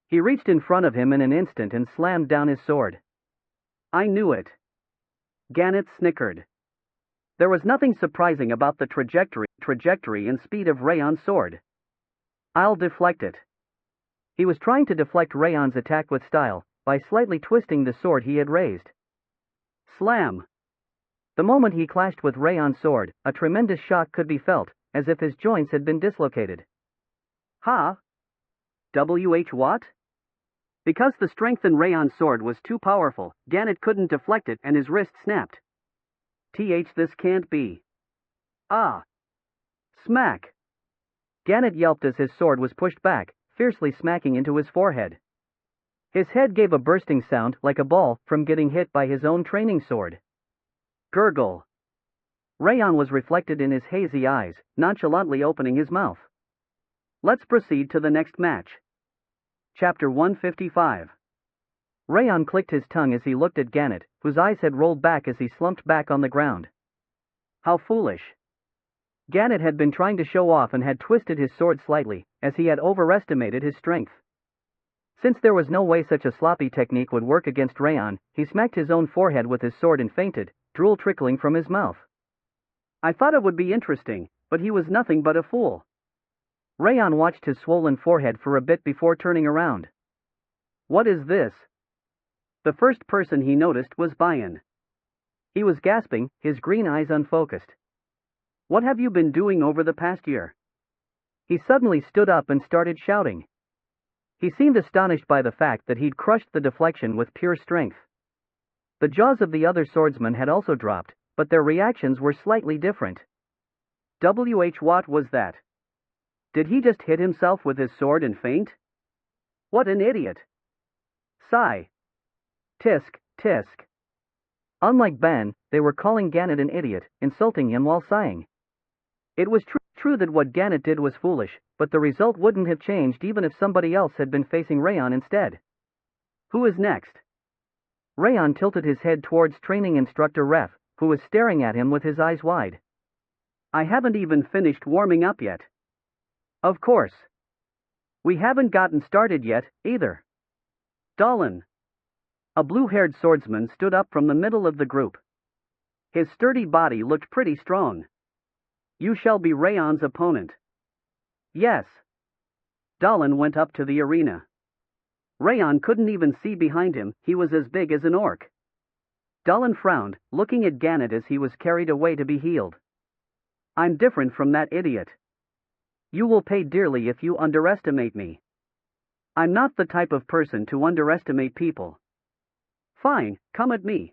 He reached in front of him in an instant and slammed down his sword. I knew it. Gannett snickered. There was nothing surprising about the trajectory and speed of Raon's sword. I'll deflect it. He was trying to deflect Raon's attack with style, by slightly twisting the sword he had raised. Slam! The moment he clashed with Raon's sword, a tremendous shock could be felt, as if his joints had been dislocated. Ha! What? Because the strength in Raon's sword was too powerful, Gannett couldn't deflect it and his wrist snapped. This can't be. Ah! Smack! Gannett yelped as his sword was pushed back, fiercely smacking into his forehead. His head gave a bursting sound like a ball from getting hit by his own training sword. Gurgle! Raon was reflected in his hazy eyes, nonchalantly opening his mouth. Let's proceed to the next match. Chapter 155. Raon clicked his tongue as he looked at Gannett, whose eyes had rolled back as he slumped back on the ground. How foolish. Gannett had been trying to show off and had twisted his sword slightly, as he had overestimated his strength. Since there was no way such a sloppy technique would work against Raon, he smacked his own forehead with his sword and fainted, drool trickling from his mouth. I thought it would be interesting, but he was nothing but a fool. Raon watched his swollen forehead for a bit before turning around. What is this? The first person he noticed was Bayan. He was gasping, his green eyes unfocused. What have you been doing over the past year? He suddenly stood up and started shouting. He seemed astonished by the fact that he'd crushed the deflection with pure strength. The jaws of the other swordsmen had also dropped, but their reactions were slightly different. What was that? Did he just hit himself with his sword and faint? What an idiot! Sigh. Tisk, tisk. Unlike Ben, they were calling Gannett an idiot, insulting him while sighing. It was true that what Gannett did was foolish, but the result wouldn't have changed even if somebody else had been facing Raon instead. Who is next? Raon tilted his head towards training instructor Ref, who was staring at him with his eyes wide. I haven't even finished warming up yet. Of course. We haven't gotten started yet, either. Dallin. A blue-haired swordsman stood up from the middle of the group. His sturdy body looked pretty strong. You shall be Raon's opponent. Yes. Dallin went up to the arena. Raon couldn't even see behind him, he was as big as an orc. Dallin frowned, looking at Gannett as he was carried away to be healed. I'm different from that idiot. You will pay dearly if you underestimate me. I'm not the type of person to underestimate people. Fine, come at me.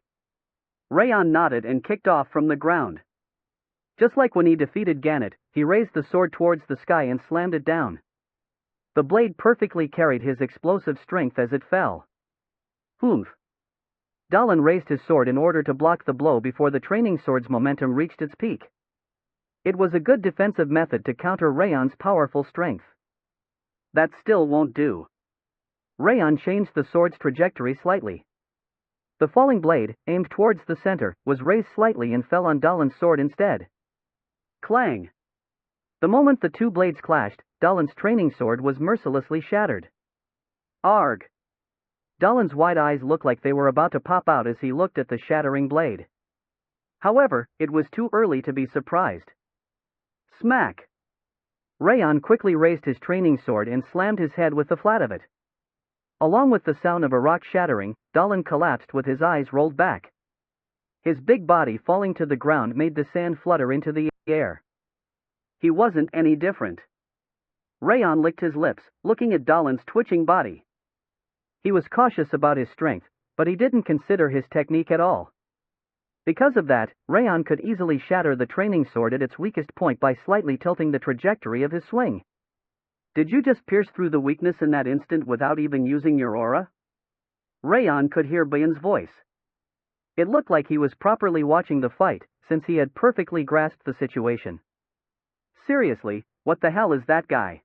Raon nodded and kicked off from the ground. Just like when he defeated Gannett, he raised the sword towards the sky and slammed it down. The blade perfectly carried his explosive strength as it fell. Humph. Dallin raised his sword in order to block the blow before the training sword's momentum reached its peak. It was a good defensive method to counter Raon's powerful strength. That still won't do. Raon changed the sword's trajectory slightly. The falling blade, aimed towards the center, was raised slightly and fell on Dallin's sword instead. Clang! The moment the two blades clashed, Dallin's training sword was mercilessly shattered. Arg! Dallin's wide eyes looked like they were about to pop out as he looked at the shattering blade. However, it was too early to be surprised. Smack! Raon quickly raised his training sword and slammed his head with the flat of it. Along with the sound of a rock shattering, Dalan collapsed with his eyes rolled back. His big body falling to the ground made the sand flutter into the air. He wasn't any different. Raon licked his lips, looking at Dalan's twitching body. He was cautious about his strength, but he didn't consider his technique at all. Because of that, Raon could easily shatter the training sword at its weakest point by slightly tilting the trajectory of his swing. Did you just pierce through the weakness in that instant without even using your aura? Raon could hear Bayan's voice. It looked like he was properly watching the fight, since he had perfectly grasped the situation. Seriously, what the hell is that guy?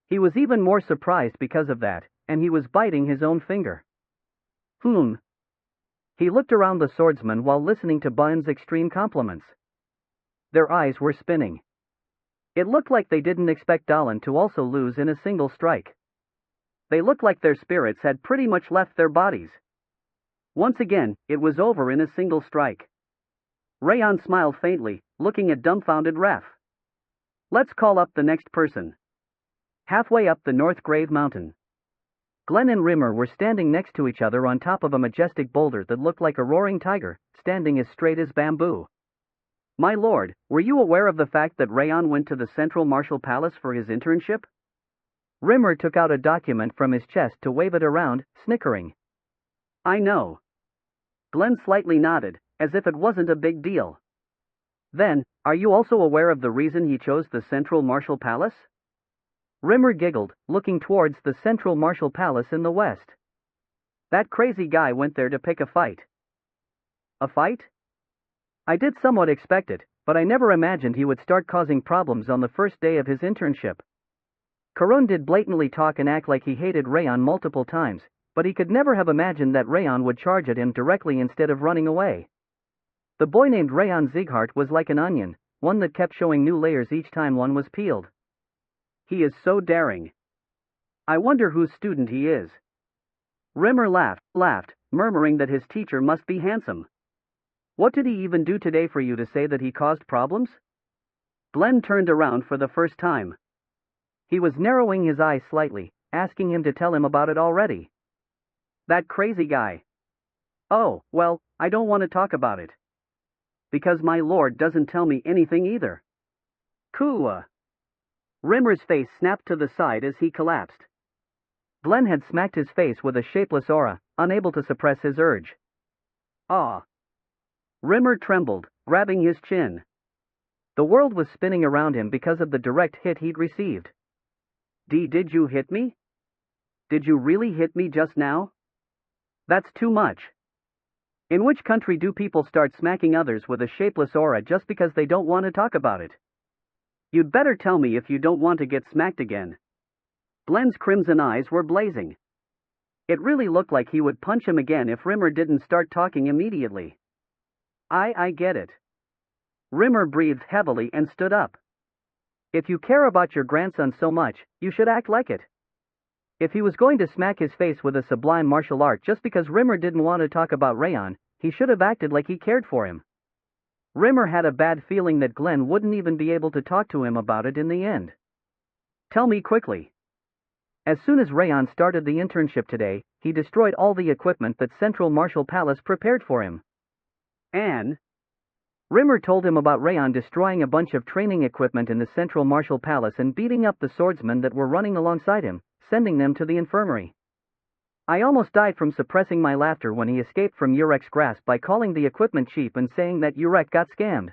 He was even more surprised because of that, and he was biting his own finger. He looked around the swordsman while listening to Bayan's extreme compliments. Their eyes were spinning. It looked like they didn't expect Dalan to also lose in a single strike. They looked like their spirits had pretty much left their bodies. Once again, it was over in a single strike. Raon smiled faintly, looking at dumbfounded Ref. Let's call up the next person. Halfway up the North Grave Mountain, Glenn and Rimmer were standing next to each other on top of a majestic boulder that looked like a roaring tiger, standing as straight as bamboo. My lord, were you aware of the fact that Raon went to the Central Martial Palace for his internship? Rimmer took out a document from his chest to wave it around, snickering. I know. Glenn slightly nodded, as if it wasn't a big deal. Then, are you also aware of the reason he chose the Central Martial Palace? Rimmer giggled, looking towards the Central Martial Palace in the west. That crazy guy went there to pick a fight. A fight? I did somewhat expect it, but I never imagined he would start causing problems on the first day of his internship. Karon did blatantly talk and act like he hated Raon multiple times, but he could never have imagined that Raon would charge at him directly instead of running away. The boy named Raon Zieghart was like an onion, one that kept showing new layers each time one was peeled. He is so daring. I wonder whose student he is. Rimmer laughed, murmuring that his teacher must be handsome. What did he even do today for you to say that he caused problems? Glenn turned around for the first time. He was narrowing his eyes slightly, asking him to tell him about it already. That crazy guy. Oh, well, I don't want to talk about it. Because my lord doesn't tell me anything either. Kua. Rimmer's face snapped to the side as he collapsed. Glenn had smacked his face with a shapeless aura, unable to suppress his urge. Ah. Rimmer trembled, grabbing his chin. The world was spinning around him because of the direct hit he'd received. Did you hit me? Did you really hit me just now? That's too much. In which country do people start smacking others with a shapeless aura just because they don't want to talk about it? You'd better tell me if you don't want to get smacked again. Glenn's crimson eyes were blazing. It really looked like he would punch him again if Rimmer didn't start talking immediately. I get it. Rimmer breathed heavily and stood up. If you care about your grandson so much, you should act like it. If he was going to smack his face with a sublime martial art just because Rimmer didn't want to talk about Raon, he should have acted like he cared for him. Rimmer had a bad feeling that Glenn wouldn't even be able to talk to him about it in the end. Tell me quickly. As soon as Raon started the internship today, he destroyed all the equipment that Central Martial Palace prepared for him. And Rimmer told him about Raon destroying a bunch of training equipment in the Central Martial Palace and beating up the swordsmen that were running alongside him, sending them to the infirmary. I almost died from suppressing my laughter when he escaped from Urek's grasp by calling the equipment cheap and saying that Urek got scammed.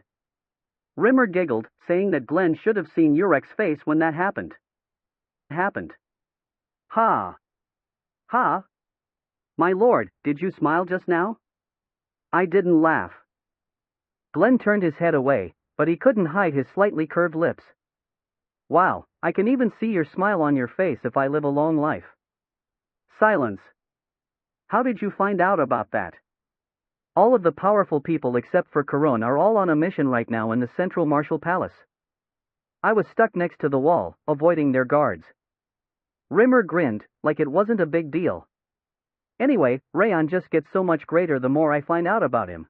Rimmer giggled, saying that Glenn should have seen Urek's face when that happened. Ha! Ha! My lord, did you smile just now? I didn't laugh. Glenn turned his head away, but he couldn't hide his slightly curved lips. Wow, I can even see your smile on your face if I live a long life. Silence. How did you find out about that? All of the powerful people except for Karon are all on a mission right now in the Central Martial Palace. I was stuck next to the wall, avoiding their guards. Rimmer grinned, like it wasn't a big deal. Anyway, Raon just gets so much greater the more I find out about him.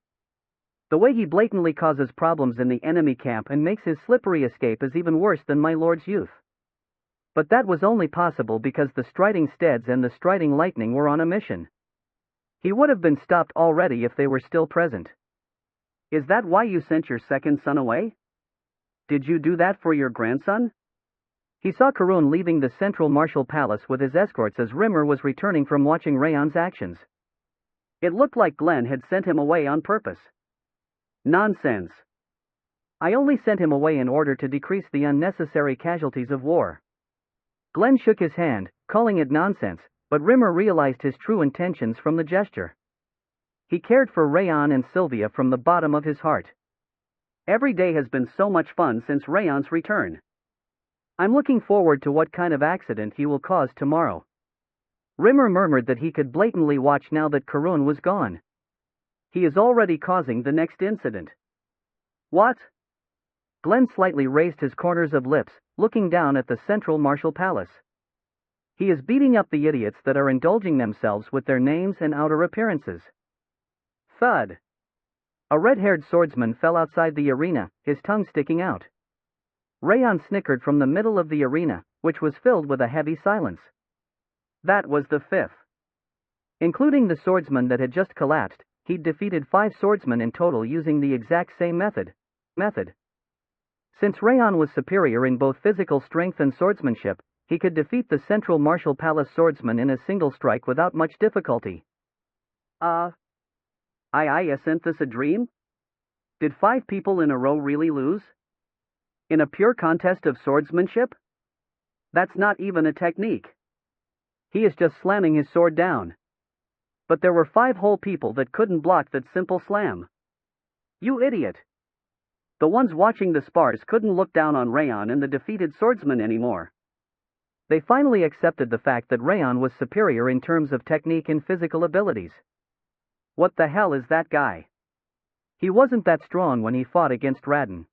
The way he blatantly causes problems in the enemy camp and makes his slippery escape is even worse than my lord's youth. But that was only possible because the striding steads and the striding lightning were on a mission. He would have been stopped already if they were still present. Is that why you sent your second son away? Did you do that for your grandson? He saw Karun leaving the central martial palace with his escorts as Rimmer was returning from watching Raon's actions. It looked like Glenn had sent him away on purpose. Nonsense. I only sent him away in order to decrease the unnecessary casualties of war. Glenn shook his hand, calling it nonsense, but Rimmer realized his true intentions from the gesture. He cared for Raon and Sylvia from the bottom of his heart. Every day has been so much fun since Raon's return. I'm looking forward to what kind of accident he will cause tomorrow. Rimmer murmured that he could blatantly watch now that Karun was gone. He is already causing the next incident. What? Glenn slightly raised his corners of lips, looking down at the central martial palace. He is beating up the idiots that are indulging themselves with their names and outer appearances. Thud. A red-haired swordsman fell outside the arena, his tongue sticking out. Raon snickered from the middle of the arena, which was filled with a heavy silence. That was the fifth. Including the swordsman that had just collapsed, he'd defeated 5 swordsmen in total using the exact same method. Since Raon was superior in both physical strength and swordsmanship, he could defeat the central martial palace swordsman in a single strike without much difficulty. Isn't this a dream? Did 5 people in a row really lose? In a pure contest of swordsmanship? That's not even a technique. He is just slamming his sword down. But there were 5 whole people that couldn't block that simple slam. You idiot! The ones watching the spars couldn't look down on Raon and the defeated swordsman anymore. They finally accepted the fact that Raon was superior in terms of technique and physical abilities. What the hell is that guy? He wasn't that strong when he fought against Radin.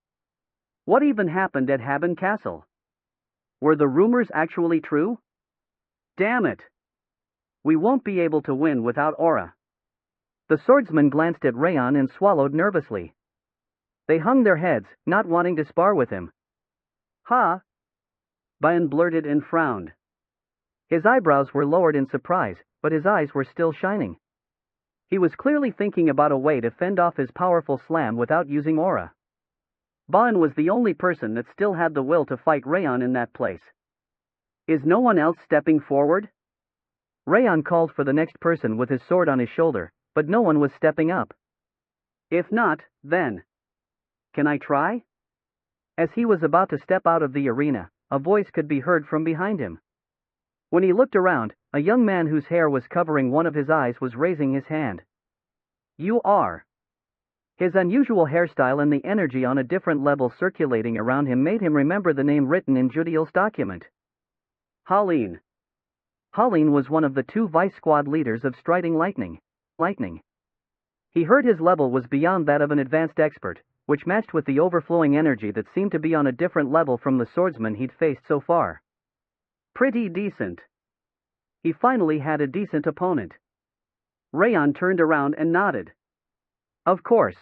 What even happened at Haben Castle? Were the rumors actually true? Damn it! We won't be able to win without Aura. The swordsman glanced at Raon and swallowed nervously. They hung their heads, not wanting to spar with him. Ha! Bayan blurted and frowned. His eyebrows were lowered in surprise, but his eyes were still shining. He was clearly thinking about a way to fend off his powerful slam without using aura. Bayan was the only person that still had the will to fight Raon in that place. Is no one else stepping forward? Raon called for the next person with his sword on his shoulder, but no one was stepping up. If not, then... Can I try? As he was about to step out of the arena, a voice could be heard from behind him. When he looked around, a young man whose hair was covering one of his eyes was raising his hand. You are. His unusual hairstyle and the energy on a different level circulating around him made him remember the name written in Judiel's document. Haleen. Haleen was one of the 2 vice squad leaders of Striding Lightning. He heard his level was beyond that of an advanced expert, which matched with the overflowing energy that seemed to be on a different level from the swordsman he'd faced so far. Pretty decent. He finally had a decent opponent. Raon turned around and nodded. Of course.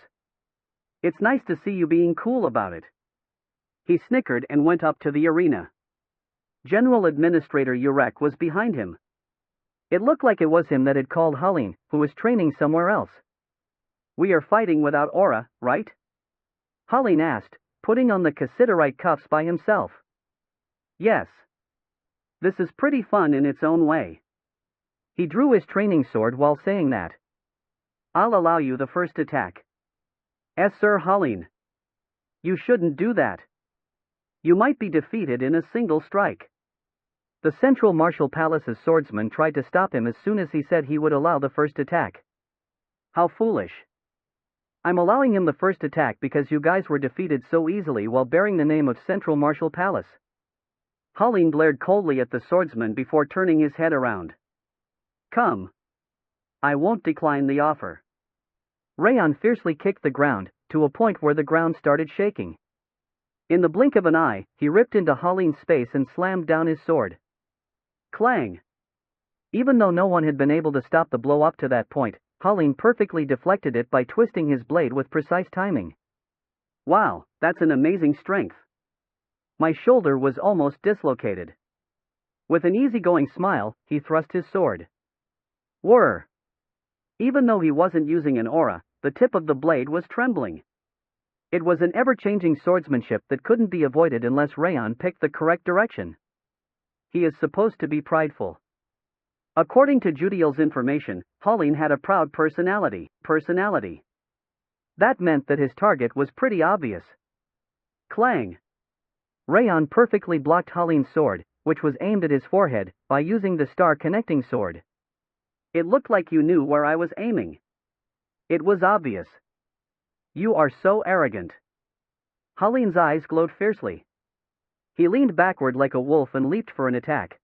It's nice to see you being cool about it. He snickered and went up to the arena. General Administrator Urek was behind him. It looked like it was him that had called Haleen, who was training somewhere else. We are fighting without aura, right? Haleen asked, putting on the cassiterite cuffs by himself. Yes. This is pretty fun in its own way. He drew his training sword while saying that. I'll allow you the first attack. Yes, Sir Haleen. You shouldn't do that. You might be defeated in a single strike. The Central Martial Palace's swordsman tried to stop him as soon as he said he would allow the first attack. How foolish. I'm allowing him the first attack because you guys were defeated so easily while bearing the name of Central Martial Palace. Haleen glared coldly at the swordsman before turning his head around. Come. I won't decline the offer. Raon fiercely kicked the ground, to a point where the ground started shaking. In the blink of an eye, he ripped into Haleen's space and slammed down his sword. Clang! Even though no one had been able to stop the blow up to that point, Holling perfectly deflected it by twisting his blade with precise timing. Wow, that's an amazing strength. My shoulder was almost dislocated. With an easygoing smile, he thrust his sword. Whir! Even though he wasn't using an aura, the tip of the blade was trembling. It was an ever-changing swordsmanship that couldn't be avoided unless Raon picked the correct direction. He is supposed to be prideful. According to Judiel's information, Holling had a proud personality. That meant that his target was pretty obvious. Clang! Raon perfectly blocked Holling's sword, which was aimed at his forehead, by using the star connecting sword. It looked like you knew where I was aiming. It was obvious. You are so arrogant. Holling's eyes glowed fiercely. He leaned backward like a wolf and leaped for an attack.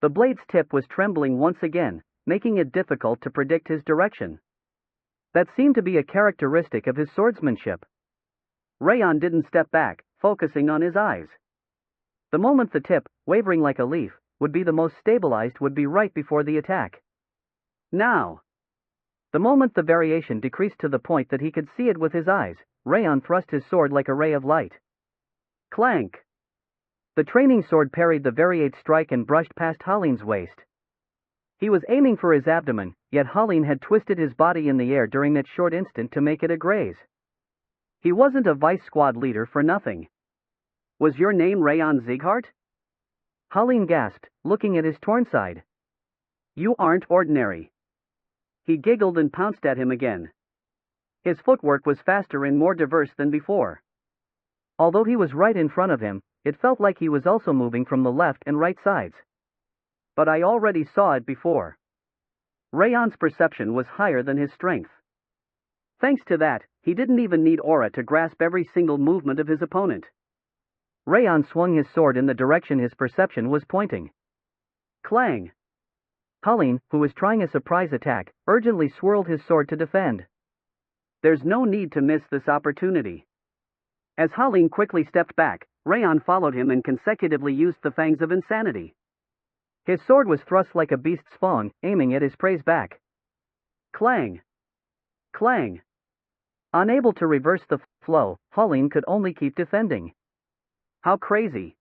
The blade's tip was trembling once again, making it difficult to predict his direction. That seemed to be a characteristic of his swordsmanship. Raon didn't step back, focusing on his eyes. The moment the tip, wavering like a leaf, would be the most stabilized would be right before the attack. Now! The moment the variation decreased to the point that he could see it with his eyes, Raon thrust his sword like a ray of light. Clank! The training sword parried the variate strike and brushed past Holling's waist. He was aiming for his abdomen, yet Holling had twisted his body in the air during that short instant to make it a graze. He wasn't a vice squad leader for nothing. Was your name Raon Zieghart? Holling gasped, looking at his torn side. You aren't ordinary. He giggled and pounced at him again. His footwork was faster and more diverse than before. Although he was right in front of him, it felt like he was also moving from the left and right sides. But I already saw it before. Raon's perception was higher than his strength. Thanks to that, he didn't even need aura to grasp every single movement of his opponent. Raon swung his sword in the direction his perception was pointing. Clang! Holling, who was trying a surprise attack, urgently swirled his sword to defend. There's no need to miss this opportunity. As Holling quickly stepped back, Raon followed him and consecutively used the fangs of insanity. His sword was thrust like a beast's fang, aiming at his prey's back. Clang! Clang! Unable to reverse the flow, Holling could only keep defending. How crazy!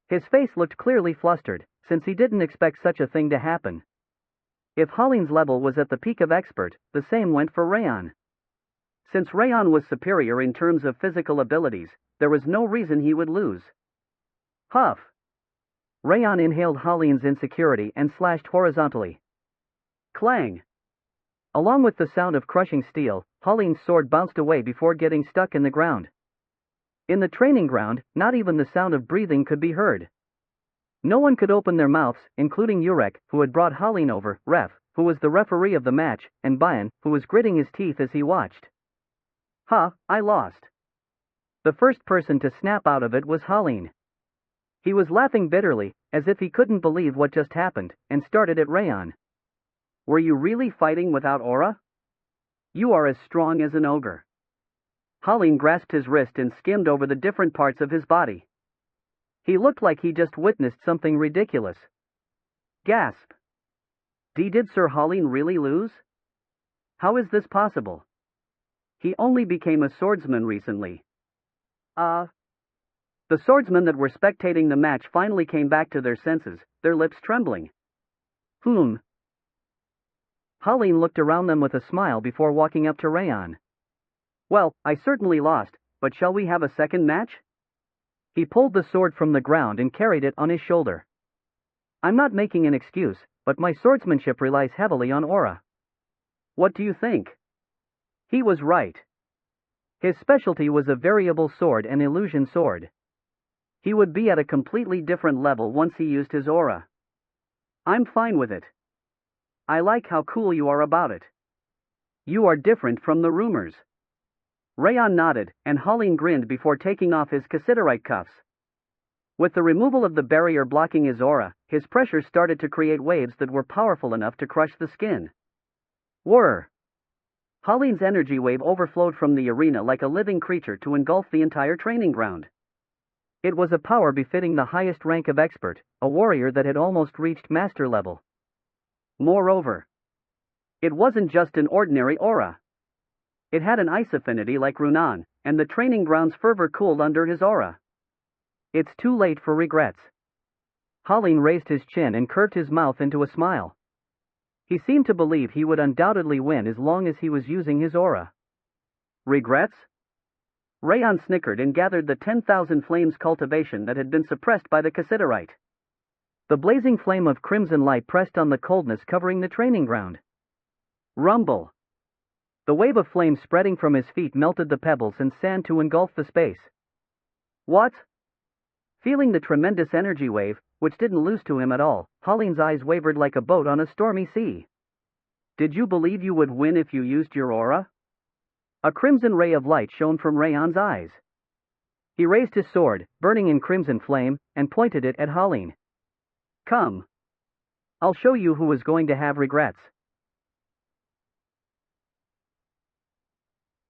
His face looked clearly flustered, since he didn't expect such a thing to happen. If Holling's level was at the peak of expert, the same went for Raon. Since Raon was superior in terms of physical abilities, there was no reason he would lose. Huff! Raon inhaled Holling's insecurity and slashed horizontally. Clang! Along with the sound of crushing steel, Holling's sword bounced away before getting stuck in the ground. In the training ground, not even the sound of breathing could be heard. No one could open their mouths, including Urek, who had brought Holling over, who was the referee of the match, and Bayan, who was gritting his teeth as he watched. I lost. The first person to snap out of it was Holling. He was laughing bitterly, as if he couldn't believe what just happened, and started at Raon. Were you really fighting without aura? You are as strong as an ogre. Holling grasped his wrist and skimmed over the different parts of his body. He looked like he just witnessed something ridiculous. Gasp! Did Sir Holling really lose? How is this possible? He only became a swordsman recently. The swordsmen that were spectating the match finally came back to their senses, their lips trembling. Holling looked around them with a smile before walking up to Raon. Well, I certainly lost, but shall we have a second match? He pulled the sword from the ground and carried it on his shoulder. I'm not making an excuse, but my swordsmanship relies heavily on aura. What do you think? He was right. His specialty was a variable sword and illusion sword. He would be at a completely different level once he used his aura. I'm fine with it. I like how cool you are about it. You are different from the rumors. Raon nodded, and Holling grinned before taking off his cassiterite cuffs. With the removal of the barrier blocking his aura, his pressure started to create waves that were powerful enough to crush the skin. Whir! Holling's energy wave overflowed from the arena like a living creature to engulf the entire training ground. It was a power befitting the highest rank of expert, a warrior that had almost reached master level. Moreover, It wasn't just an ordinary aura. It had an ice affinity like Runan, and the training ground's fervor cooled under his aura. It's too late for regrets. Halin raised his chin and curved his mouth into a smile. He seemed to believe he would undoubtedly win as long as he was using his aura. Regrets? Raon snickered and gathered the 10,000 flames cultivation that had been suppressed by the Cassiterite. The blazing flame of crimson light pressed on the coldness covering the training ground. Rumble. The wave of flame spreading from his feet melted the pebbles and sand to engulf the space. What? Feeling the tremendous energy wave, which didn't lose to him at all, Halin's eyes wavered like a boat on a stormy sea. Did you believe you would win if you used your aura? A crimson ray of light shone from Raon's eyes. He raised his sword, burning in crimson flame, and pointed it at Halin. Come. I'll show you who is going to have regrets.